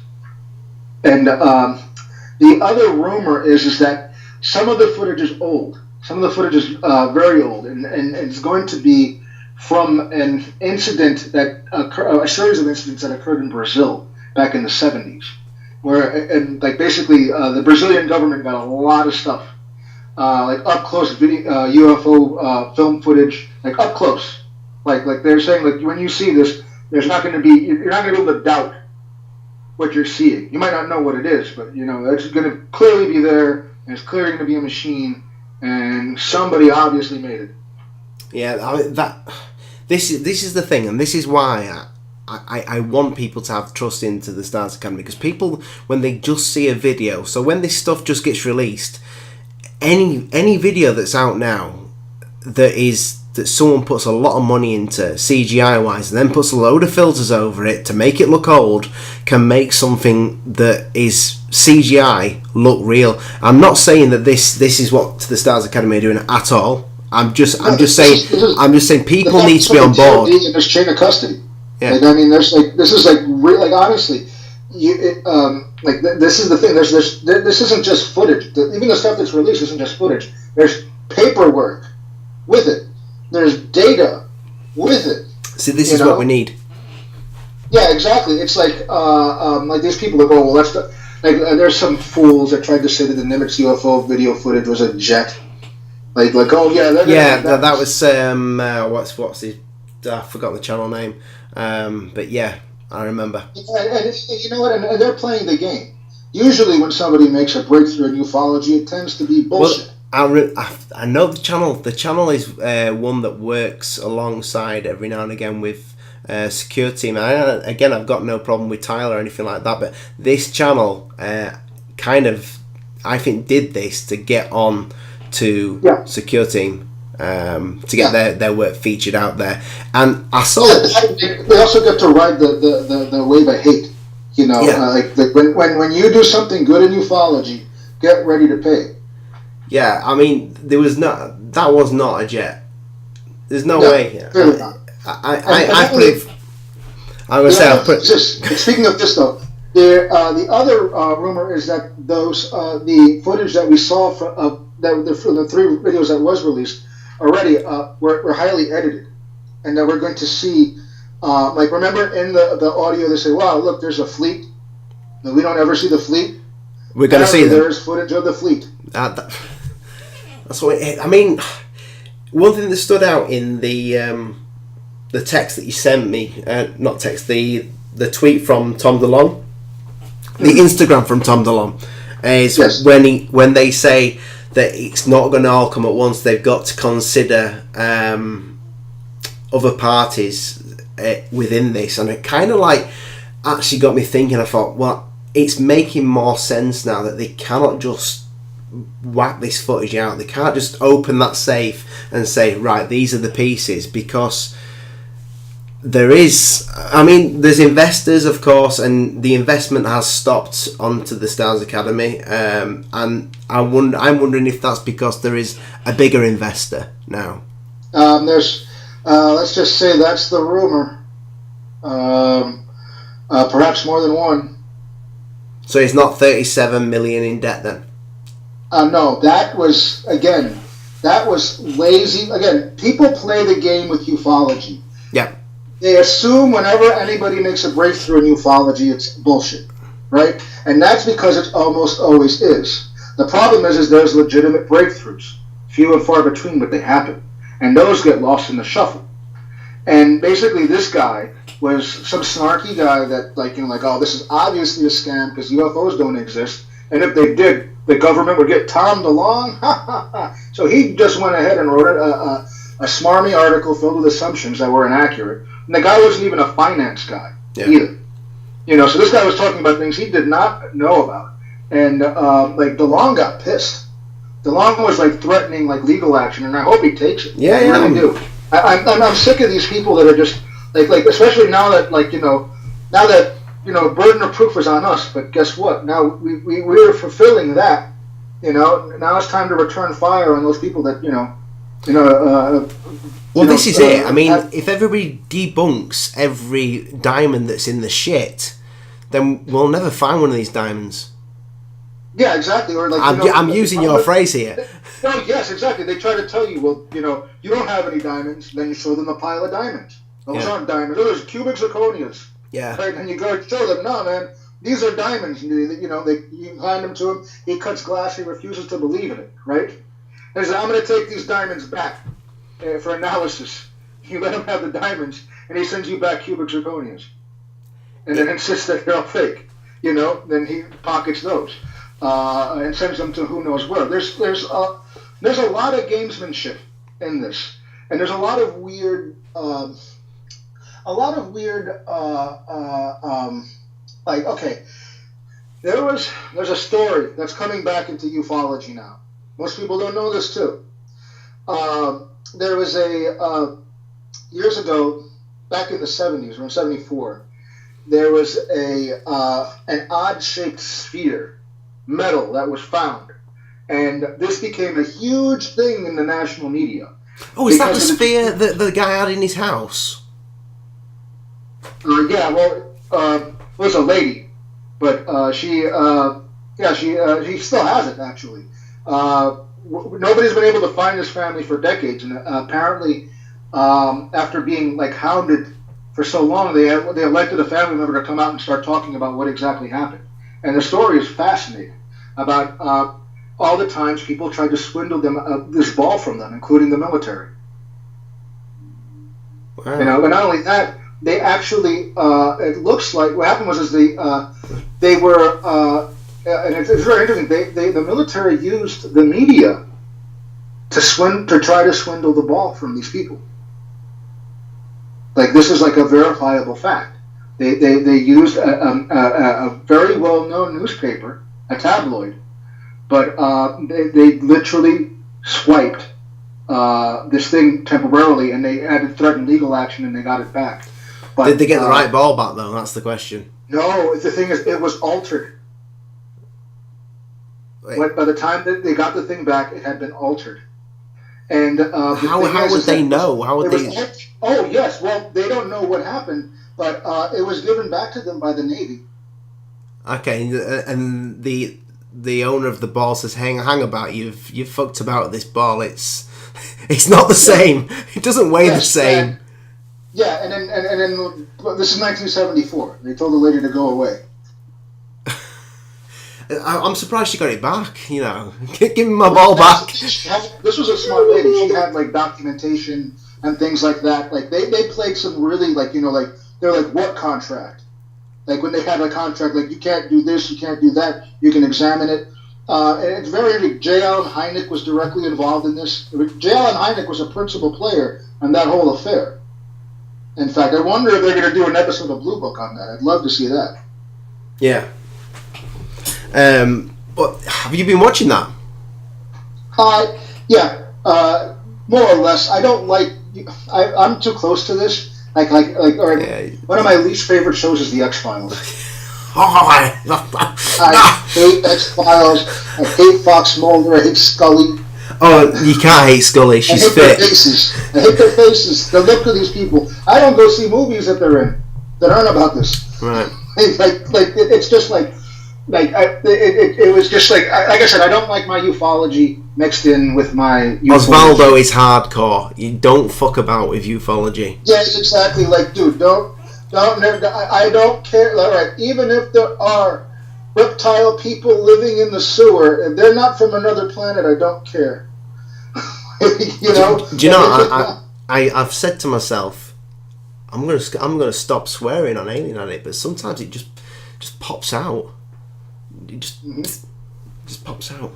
And the other rumor is that some of the footage is old. Some of the footage is very old, and it's going to be from an incident a series of incidents that occurred in Brazil back in the 70s, where basically the Brazilian government got a lot of stuff, up close video UFO film footage, up close, like they're saying when you see this, you're not going to be able to doubt what you're seeing. You might not know what it is, but it's going to clearly be there, and it's clearly going to be a machine. And somebody obviously made it. Yeah, this is the thing, and this is why I want people to have trust into the Stars Academy, because people, when they just see a video, so when this stuff just gets released, any video that's out now that someone puts a lot of money into CGI wise and then puts a load of filters over it to make it look old can make something that is CGI look real. I'm not saying that this is what the Stars Academy are doing at all. I'm just saying people need to be on board. There's chain of custody. Yeah. There's this is honestly, this is the thing. This isn't just footage. Even the stuff that's released isn't just footage. There's paperwork with it. There's data with it. See, this is what we need. Yeah, exactly. It's like these people that go, well, that's there's some fools that tried to say that the Nimitz UFO video footage was a jet. That was what's his? I forgot the channel name. But yeah, I remember. And you know what? And they're playing the game. Usually, when somebody makes a breakthrough in ufology, it tends to be bullshit. I know the channel. The channel is one that works alongside every now and again with security. And I've got no problem with Tyler or anything like that. But this channel kind of, I think, did this to get on to Secure Team to get their work featured out there. And I saw they also get to ride the wave of hate. You know, when you do something good in ufology, get ready to pay. Yeah, I mean, that was not a jet. There's no way. Clearly not. Speaking of this though, the other rumor is that the footage that we saw from the 3 videos that was released already were highly edited, and that we're going to see remember in the audio they say, "Wow, look, there's a fleet." No, we don't ever see the fleet. We're going to see them. There's footage of the fleet. That's what I mean. One thing that stood out in the text that you sent me, not text, the tweet from Tom DeLong, the Instagram from Tom DeLong, is when they say that it's not going to all come at once. They've got to consider other parties within this, and it kind of actually got me thinking. I thought, well, it's making more sense now that they cannot just whack this footage out. They can't just open that safe and say, right, these are the pieces, because there's investors, of course, and the investment has stopped onto the Stars Academy, and I'm wondering if that's because there is a bigger investor now. There's let's just say that's the rumor. Perhaps more than one. So he's not 37 million in debt then? No, that was lazy. Again, people play the game with ufology. Yeah. They assume whenever anybody makes a breakthrough in ufology, it's bullshit, right? And that's because it almost always is. The problem is there's legitimate breakthroughs, few and far between, but they happen, and those get lost in the shuffle. And basically, this guy was some snarky guy that, oh, this is obviously a scam because UFOs don't exist, and if they did, the government would get Tom DeLong. So he just went ahead and wrote a smarmy article filled with assumptions that were inaccurate. And the guy wasn't even a finance guy either. So this guy was talking about things he did not know about. And DeLong got pissed. DeLong was threatening legal action, and I hope he takes it. Yeah, I really do. I'm sick of these people that are just especially now that burden of proof is on us. But guess what? Now we're fulfilling that. Now it's time to return fire on those people that this is it. I mean, if everybody debunks every diamond that's in the shit, then we'll never find one of these diamonds. Yeah, exactly. Or I'm using your phrase here. No, yes, exactly. They try to tell you, well, you don't have any diamonds. Then you show them a pile of diamonds. Those aren't diamonds. Those are cubic zirconias. Yeah. Right, and you go show them, no, man, these are diamonds. You hand them to him. He cuts glass. He refuses to believe in it. Right. He says, I'm going to take these diamonds back for analysis. You let him have the diamonds, and he sends you back cubic zirconias, and then insists that they're all fake. Then he pockets those and sends them to who knows where. There's a lot of gamesmanship in this, and there's a lot of weird. There's a story that's coming back into ufology now. Most people don't know this too. There was years ago, back in the 70s, around 74, there was an odd-shaped sphere, metal, that was found. And this became a huge thing in the national media. Oh, is that the sphere that the guy had in his house? It was a lady, but she still has it, actually. Nobody's been able to find this family for decades, and apparently, after being hounded for so long, they elected a family member to come out and start talking about what exactly happened. And the story is fascinating about all the times people tried to swindle them this ball from them, including the military. Wow. But not only that, they actually it looks like what happened was they were and it's very interesting. The military used the media to try to swindle the ball from these people. Like, this is like a verifiable fact. They used a very well-known newspaper, a tabloid, but they literally swiped this thing temporarily, and they had to threaten legal action, and they got it back. But, did they get the right ball back, though? That's the question. No, the thing is, it was altered. By the time that they got the thing back, it had been altered. And how would they know? How would they? Oh yes, well they don't know what happened, but it was given back to them by the Navy. Okay, and the owner of the ball says, "Hang about, you've fucked about this ball. It's not the same. It doesn't weigh the same." Yeah, and then this is 1974. They told the lady to go away. I'm surprised she got it back. You know, give me my ball back. This was a smart lady. She had like documentation and things like that. Like they played some really like they're like, what contract? Like when they had a contract, like you can't do this, you can't do that. You can examine it. And it's very interesting. J. Allen Hynek was directly involved in this. J. Allen Hynek was a principal player in that whole affair. In fact, I wonder if they're going to do an episode of Blue Book on that. I'd love to see that. Yeah. But have you been watching that? Yeah, more or less. I don't like. I'm too close to this. Like. One of my least favorite shows is the X-Files. I hate X-Files. I hate Fox Mulder. I hate Scully. Oh, you can't hate Scully. She's fit. I hate their faces. The look of these people. I don't go see movies that they're in that aren't about this. Right. It's just like. It was just like I said, I don't like my ufology mixed in with my ufology. Osvaldo is hardcore. You don't fuck about with ufology. Yes, exactly. Like, dude, I don't care. All right, even if there are reptile people living in the sewer, and they're not from another planet, I don't care. You know? Do you know? I've said to myself, I'm gonna stop swearing on Alien on it, but sometimes it just pops out. It just pops out.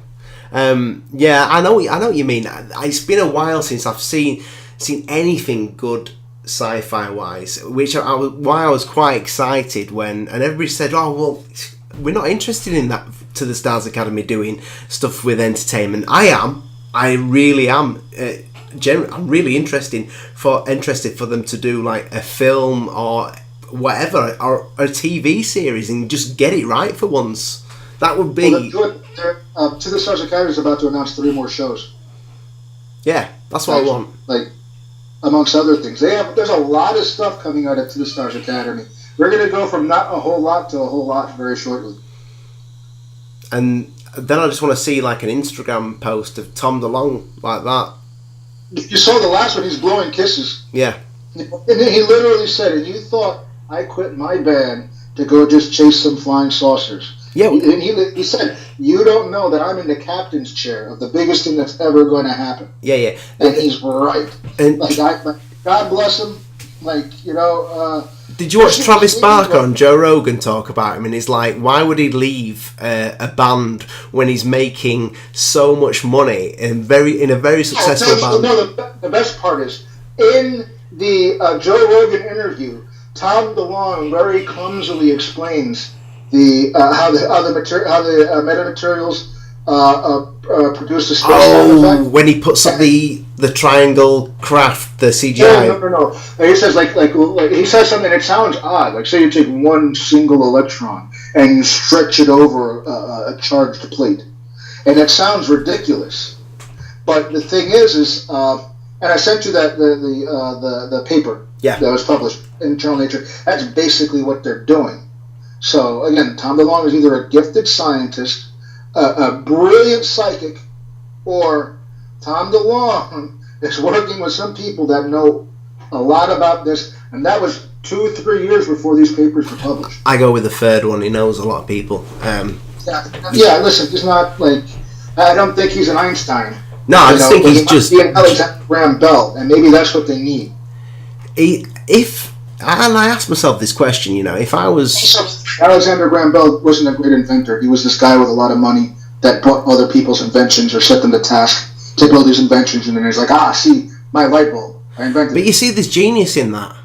Yeah, I know what you mean. It's been a while since I've seen anything good sci-fi wise, why I was quite excited when, and everybody said, "Oh well, we're not interested in that." To the Stars Academy doing stuff with entertainment. I really am. I'm really interested for them to do like a film or whatever, or a TV series, and just get it right for once. That would be. Well, To the Stars Academy is about to announce 3 more shows. Yeah, that's what I want. Like, amongst other things, there's a lot of stuff coming out of To the Stars Academy. We're going to go from not a whole lot to a whole lot very shortly. And then I just want to see like an Instagram post of Tom DeLonge like that. You saw the last one; he's blowing kisses. Yeah. And he literally said, "And you thought I quit my band to go just chase some flying saucers?" Yeah. And he said, "You don't know that I'm in the captain's chair of the biggest thing that's ever going to happen." Yeah. And he's right. And God bless him. Did you watch Travis Barker on Joe Rogan talk about him? And he's like, why would he leave a band when he's making so much money in a very successful band? No, the best part is in the Joe Rogan interview, Tom DeLonge very clumsily explains how the metamaterials produce the space effect. When he puts up the triangle craft, the CGI. No. He says like he says something that sounds odd. Like, say you take one single electron and you stretch it over a charged plate, and it sounds ridiculous. But the thing is, and I sent you the paper that was published in Journal Nature. That's basically what they're doing. So again, Tom DeLonge is either a gifted scientist, a brilliant psychic, or Tom DeLonge is working with some people that know a lot about this, and that was 2-3 years before these papers were published. I go with the third one. He knows a lot of people. Listen, he's not like, I don't think he's an Einstein. No, I just think he's just an Alexander Graham Bell, and maybe that's what they need. And I asked myself this question, if I was... Alexander Graham Bell wasn't a great inventor. He was this guy with a lot of money that bought other people's inventions or set them to task. take all these inventions, and then he's like, see, my light bulb, I invented But it. you see, there's genius in that.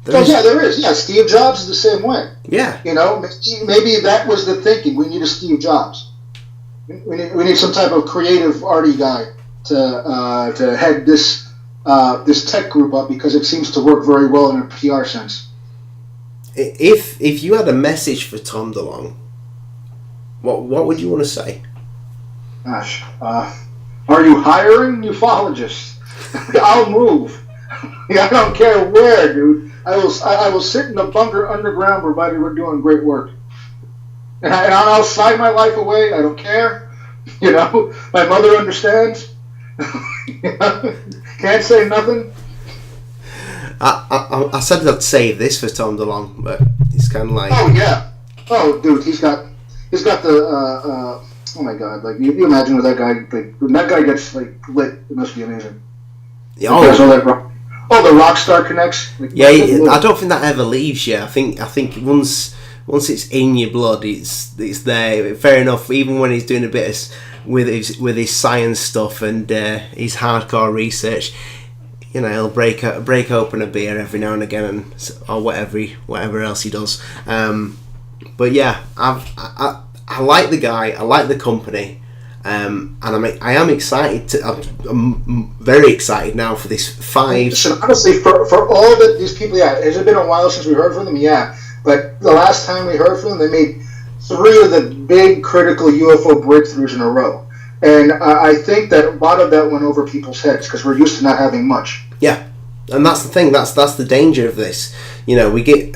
Yeah, there is. Yeah, Steve Jobs is the same way. Yeah. You know, maybe that was the thinking. We need a Steve Jobs. We need some type of creative, arty guy to head this tech group up, because it seems to work very well in a PR sense. If you had a message for Tom DeLonge, what would you want to say? Gosh, are you hiring ufologists? I'll move. I don't care where, dude. I will sit in the bunker underground provided we're doing great work. And I'll sign my life away. I don't care. You know, my mother understands. Can't say nothing. I said I'd save this for Tom DeLonge, but it's kind of like... Oh, yeah. Oh, dude, he's got the... oh, my God. Like, you imagine when that guy... Like, when that guy gets, like, lit, it must be amazing. Oh, the rock star connects. Like, yeah, I don't think that ever leaves you. I think once it's in your blood, it's there. Fair enough. Even when he's doing a bit with his science stuff and his hardcore research, you know, he'll break open a beer every now and again, or whatever else he does. But yeah, I like the guy. I like the company. And I am excited. I'm very excited now for this 5. Listen, honestly, for all that these people, has it been a while since we heard from them? Yeah, but the last time we heard from them, they made 3 of the big critical UFO breakthroughs in a row, and I think that a lot of that went over people's heads because we're used to not having much. Yeah, and that's the thing. That's the danger of this. You know, we get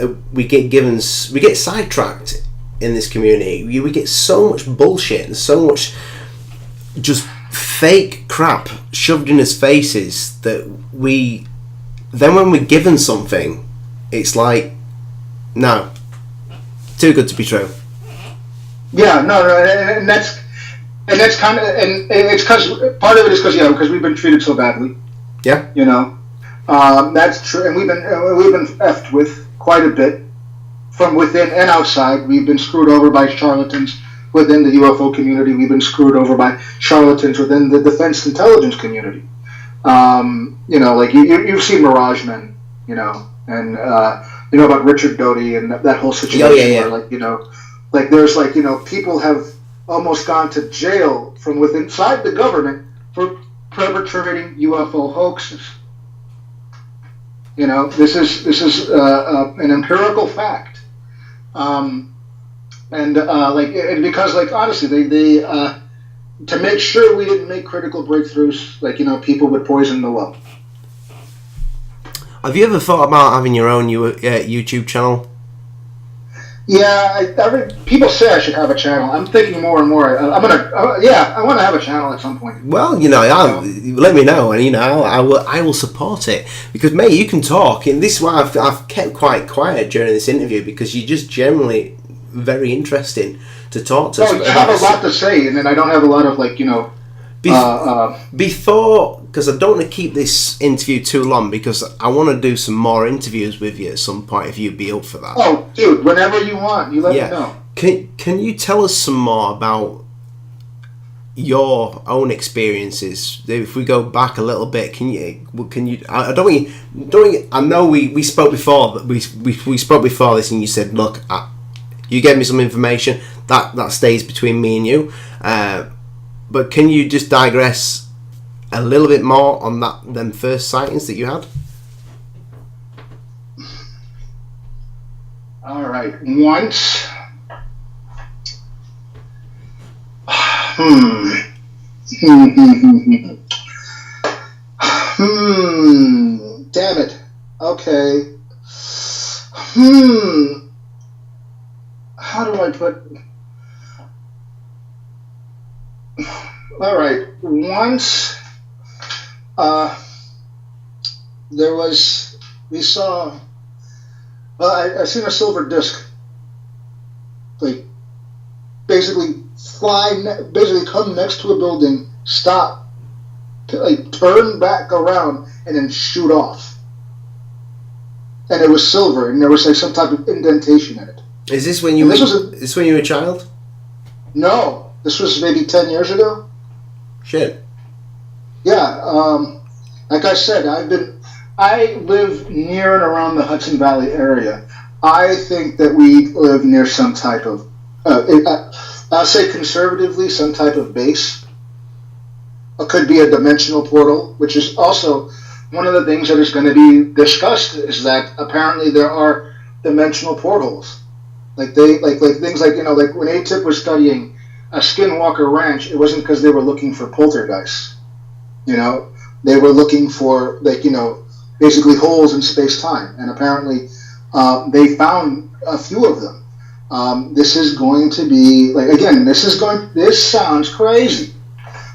sidetracked in this community. We get so much bullshit and so much just fake crap shoved in his faces that then when we're given something, it's like, no, too good to be true. Yeah, no, and that's kind of, and it's because part of it is because we've been treated so badly. Yeah, you know, that's true, and we've been effed with quite a bit from within and outside. We've been screwed over by charlatans within the UFO community. We've been screwed over by charlatans within the defense intelligence community. You know, like you've seen Mirage Men, you know, and you know about Richard Doty and that whole situation where, like, you know, like there's, like, you know, people have almost gone to jail from within inside the government for perpetrating UFO hoaxes. You know, this is an empirical fact. And because, like, honestly, they to make sure we didn't make critical breakthroughs, like, you know, people would poison the well. Have you ever thought about having your own YouTube channel? Yeah, people say I should have a channel. I'm thinking more and more. I want to have a channel at some point. Well, you know, let me know, and, you know, I will support it, because, mate, you can talk, and this is why I've kept quite quiet during this interview, because you're just generally very interesting to talk to. I have a lot to say, and then I don't have a lot of, like, you know. Before, because I don't want to keep this interview too long, because I want to do some more interviews with you at some point, if you'd be up for that. Oh, dude, whenever you want, you let me know. Can you tell us some more about your own experiences? If we go back a little bit, can you? I don't want you. I know we spoke before. We spoke before this, and you said, look, you gave me some information that stays between me and you. But can you just digress a little bit more on them first sightings that you had? All right. Once. Damn it. Okay. How do I put... All right. Once we saw, I seen a silver disc, like, basically come next to a building, stop, like, turn back around, and then shoot off. And it was silver, and there was, like, some type of indentation in it. Is this when you when you were a child? No, this was maybe 10 years ago. Shit. Yeah, like I said, I live near and around the Hudson Valley area. I think that we live near some type of, I'll say conservatively, some type of base. It could be a dimensional portal, which is also one of the things that is going to be discussed. Is that apparently there are dimensional portals, like things like like when ATIP was studying a Skinwalker Ranch, it wasn't because they were looking for poltergeists. They were looking for basically holes in space time, and apparently they found a few of them. This is going to be This sounds crazy.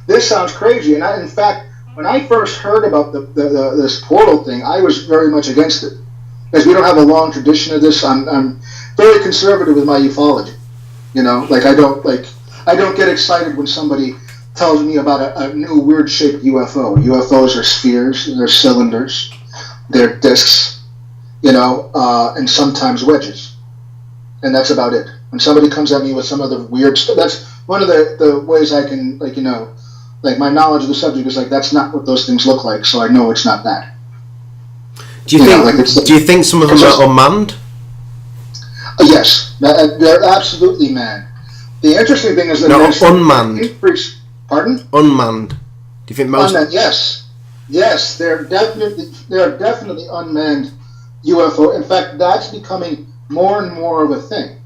This sounds crazy, and in fact, when I first heard about this portal thing, I was very much against it because we don't have a long tradition of this. I'm very conservative with my ufology. I don't get excited when somebody tells me about a new weird shaped UFO. UFOs are spheres, they're cylinders, they're discs, and sometimes wedges, and that's about it. When somebody comes at me with some of the weird stuff, that's one of the ways I can my knowledge of the subject is that's not what those things look like, so I know it's not that. Do you think some of them are unmanned? Yes, they're absolutely manned. The interesting thing is that unmanned. Pardon? Unmanned. Do you think most? Unmanned, yes, they're definitely unmanned UFO. In fact, that's becoming more and more of a thing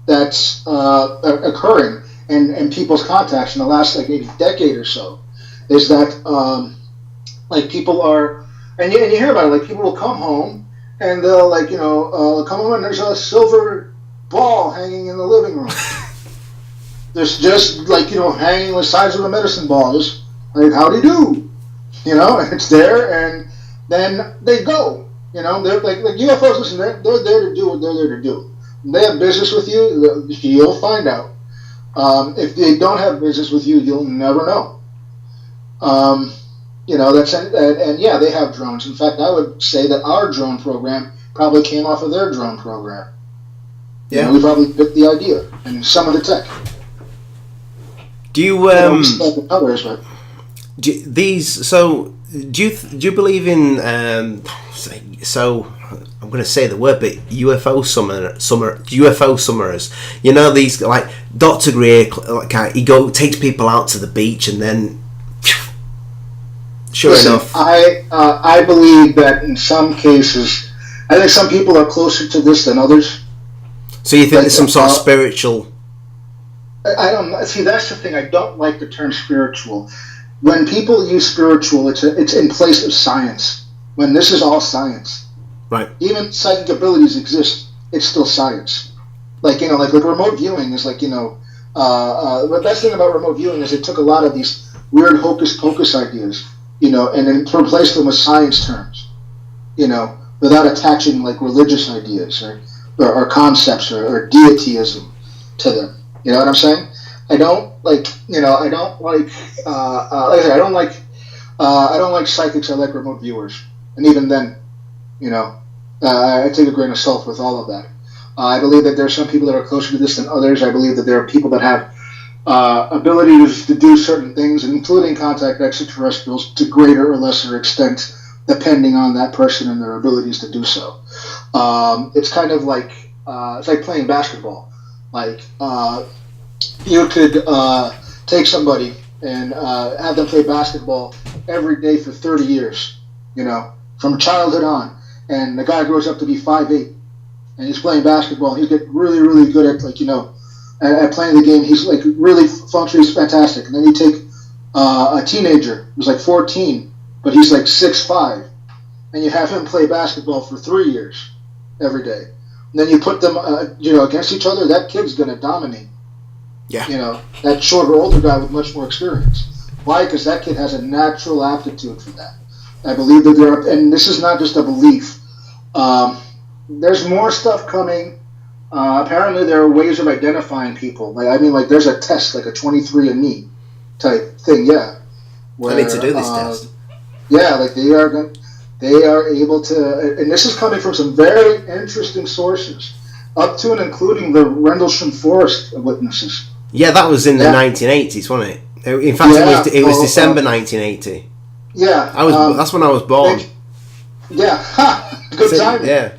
that's occurring in people's contacts in the last maybe decade or so. Is that people are, and you hear about it, people will come home and they'll come home and there's a silver ball hanging in the living room. There's just hanging the size of a medicine ball, just how do you do? And it's there, and then they go. They're like UFOs. Listen, they're there to do what they're there to do. If they have business with you, you'll find out. If they don't have business with you, you'll never know. That's and yeah, they have drones. In fact, I would say that our drone program probably came off of their drone program. Yeah, we probably picked the idea and some of the tech. Do you others, but do you believe in so I'm going to say the word, but UFO summerers? These Dr. Greer, he takes people out to the beach and then enough. I believe that in some cases, I think some people are closer to this than others. So you think there's some sort of spiritual? I don't see. That's the thing. I don't like the term spiritual. When people use spiritual, it's in place of science. When this is all science, right? Even psychic abilities exist. It's still science. Like remote viewing is the best thing about remote viewing is it took a lot of these weird hocus pocus ideas, and then replaced them with science terms, without attaching religious ideas or concepts or deityism to them. You know what I'm saying? I don't like psychics. I like remote viewers, and even then, I take a grain of salt with all of that. I believe that there are some people that are closer to this than others. I believe that there are people that have abilities to do certain things, including contact extraterrestrials, to greater or lesser extent, depending on that person and their abilities to do so. It's kind of it's like playing basketball. You could take somebody and have them play basketball every day for 30 years, from childhood on, and the guy grows up to be 5'8", and he's playing basketball. He's getting really, really good at at playing the game. He's really functioning. He's fantastic. And then you take a teenager who's 14, but he's 6'5", and you have him play basketball for 3 years every day. And then you put them, against each other. That kid's gonna dominate. Yeah. That shorter, older guy with much more experience. Why? Because that kid has a natural aptitude for that. I believe that and this is not just a belief. There's more stuff coming. Apparently, there are ways of identifying people. There's a test, a 23andMe type thing. Yeah. I need to do this test. Yeah, they are able to, and this is coming from some very interesting sources, up to and including the Rendlesham Forest witnesses. Yeah, that was in the 1980s, wasn't it? In fact, Yeah, it was well, December 1980. Yeah. That's when I was born. Yeah. Ha! Good timing. Yeah.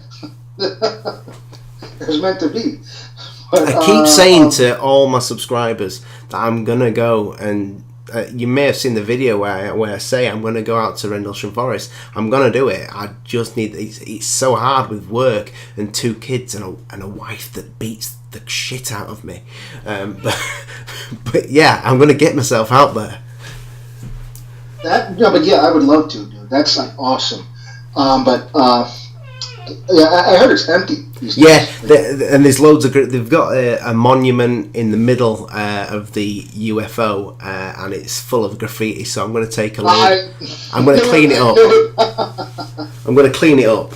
It was meant to be. But, I keep saying to all my subscribers that I'm gonna go, and you may have seen the video where I say I'm gonna go out to Rendlesham Forest. I'm gonna do it. I just need. It's so hard with work and 2 kids and a wife that beats the shit out of me. But yeah, I'm gonna get myself out there. But yeah, I would love to, dude. That's like awesome. Yeah, I heard it's empty. Yeah, and there's loads of. They've got a monument in the middle of the UFO, and it's full of graffiti. So I'm going to take a look. I'm going to clean it up. I'm going to clean it up.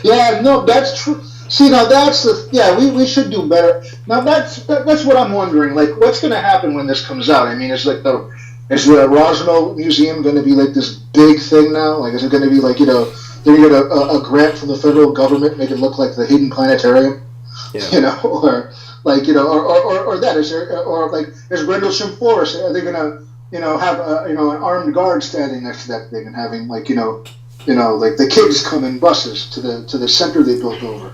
Yeah, no, that's true. See, now that's the. Yeah, we should do better. Now that's what I'm wondering. Like, what's going to happen when this comes out? I mean, is the Roswell Museum going to be like this big thing now? Like, is it going to be like, you know, they're going to get a grant from the federal government, make it look like the hidden planetarium, yeah. You know, or like, you know, or that is there, or like is Rendlesham Forest? Are they going to, you know, have an armed guard standing next to that thing and having like, you know, like the kids come in buses to the center they built over.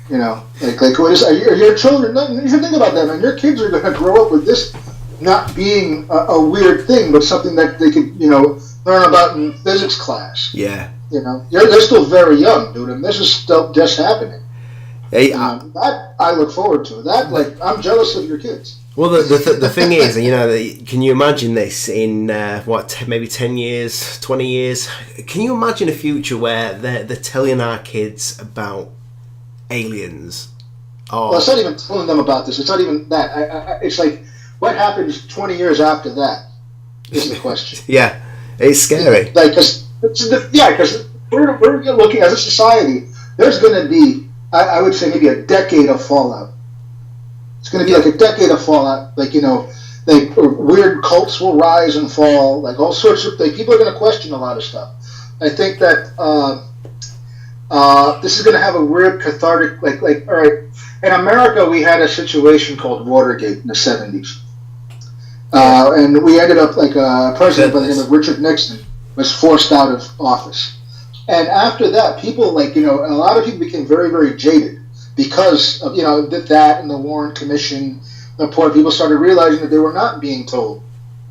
You know, like what is are your children? You should think about that, man. Your kids are going to grow up with this not being a weird thing, but something that they could, you know, learn about in physics class. Yeah. You know, they're still very young, dude, and this is still just happening. Hey, that I look forward to. That, like, I'm jealous of your kids. Well, the thing is, you know, can you imagine this in maybe 10 years, 20 years? Can you imagine a future where they're telling our kids about aliens? Well, it's not even telling them about this. It's not even that. It's like, what happens 20 years after that is the question. Yeah, it's scary. Like, because we're looking as a society. There's going to be, I would say, maybe a decade of fallout. It's going to be like a decade of fallout. Like, you know, like weird cults will rise and fall. Like all sorts of things. People are going to question a lot of stuff. I think that this is going to have a weird cathartic. Like all right. In America, we had a situation called Watergate in the 70s. And we ended up like a president by the name of Richard Nixon was forced out of office. And after that, people like, you know, a lot of people became very, very jaded because of, you know, that and the Warren Commission report. People started realizing that they were not being told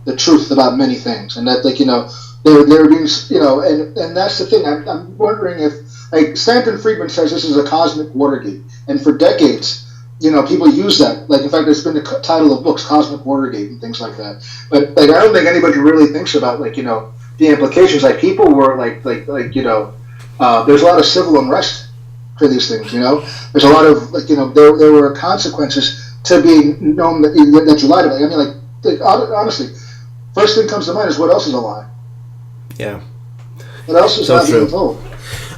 the truth about many things. And that, like, you know, they were being, you know, and that's the thing. I'm wondering if, like, Stanton Friedman says this is a cosmic Watergate. And for decades, you know, people use that. Like, in fact, it's been the title of books, Cosmic Watergate and things like that. But, like, I don't think anybody really thinks about, like, you know, the implications. Like, people were, like you know, there's a lot of civil unrest for these things, you know. There's a lot of, like, you know, there were consequences to being known that you lied about it. I mean, like honestly, first thing comes to mind is what else is a lie? Yeah. What else is not being told?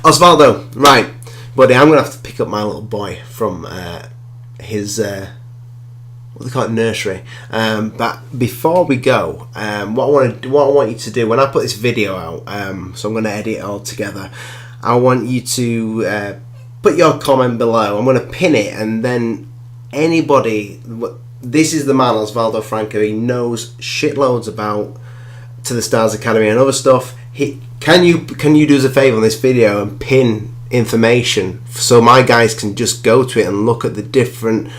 Osvaldo, right. Buddy, I'm going to have to pick up my little boy from his, what they call it, nursery. But before we go, what I want you to do, when I put this video out, so I'm going to edit it all together, I want you to put your comment below. I'm going to pin it, and then anybody, this is the man, Osvaldo Franco, he knows shitloads about To the Stars Academy and other stuff. Can you do us a favour on this video and pin information so my guys can just go to it and look at the different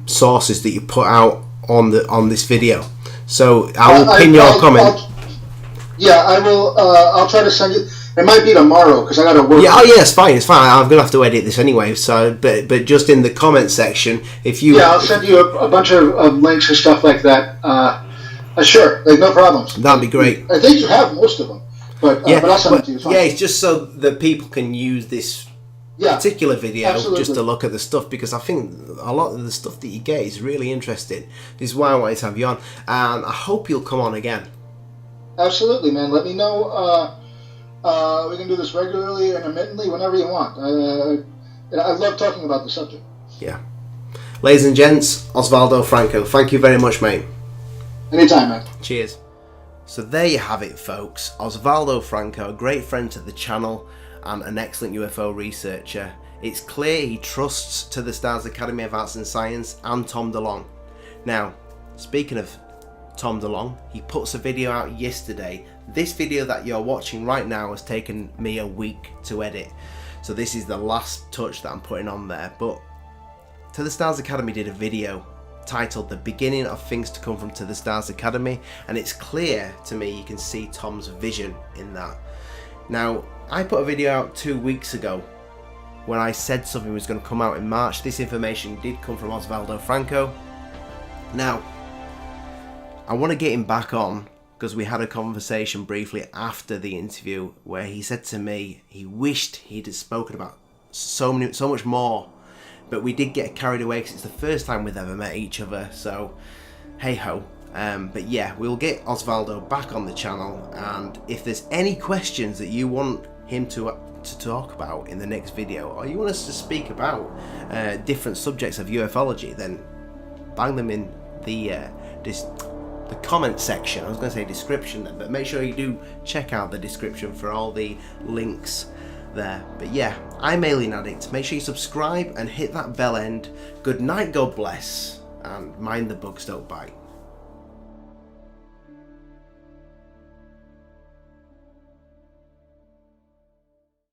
sources that you put out on this video? So I will pin your comment. I will. I'll try to send you. It might be tomorrow because I got to work. Yeah, it's fine. I'm gonna have to edit this anyway. So, but just in the comment section, if you I'll send you a bunch of links and stuff like that. Sure, like no problems. That'd be great. I think you have most of them, but I'll send it to you. Fine. Yeah, it's just so that people can use this particular video just to look at the stuff, because I think a lot of the stuff that you get is really interesting. This is why I wanted to have you on, and I hope you'll come on again. Absolutely, man. Let me know. We can do this regularly, intermittently, whenever you want. I love talking about the subject. Yeah. Ladies and gents, Osvaldo Franco, thank you very much, mate. Anytime, man. Cheers. So there you have it, folks. Osvaldo Franco, a great friend to the channel and an excellent UFO researcher. It's clear he trusts To the Stars Academy of Arts and Science and Tom DeLonge. Now, speaking of Tom DeLonge, he puts a video out yesterday. This video that you're watching right now has taken me a week to edit. So this is the last touch that I'm putting on there. But To the Stars Academy did a video titled The Beginning of Things to Come from To the Stars Academy, and it's clear to me you can see Tom's vision in that. Now, I put a video out 2 weeks ago when I said something was going to come out in March. This information did come from Osvaldo Franco. Now, I want to get him back on because we had a conversation briefly after the interview where he said to me he wished he'd spoken about so much more, but we did get carried away because it's the first time we've ever met each other, so hey ho. But yeah, we'll get Osvaldo back on the channel, and if there's any questions that you want him to talk about in the next video, or you want us to speak about different subjects of ufology, then bang them in the comment section. I was going to say description then, but make sure you do check out the description for all the links there. But yeah, I'm Alien Addict. Make sure you subscribe and hit that bell end. Good night, God bless, and mind the bugs don't bite.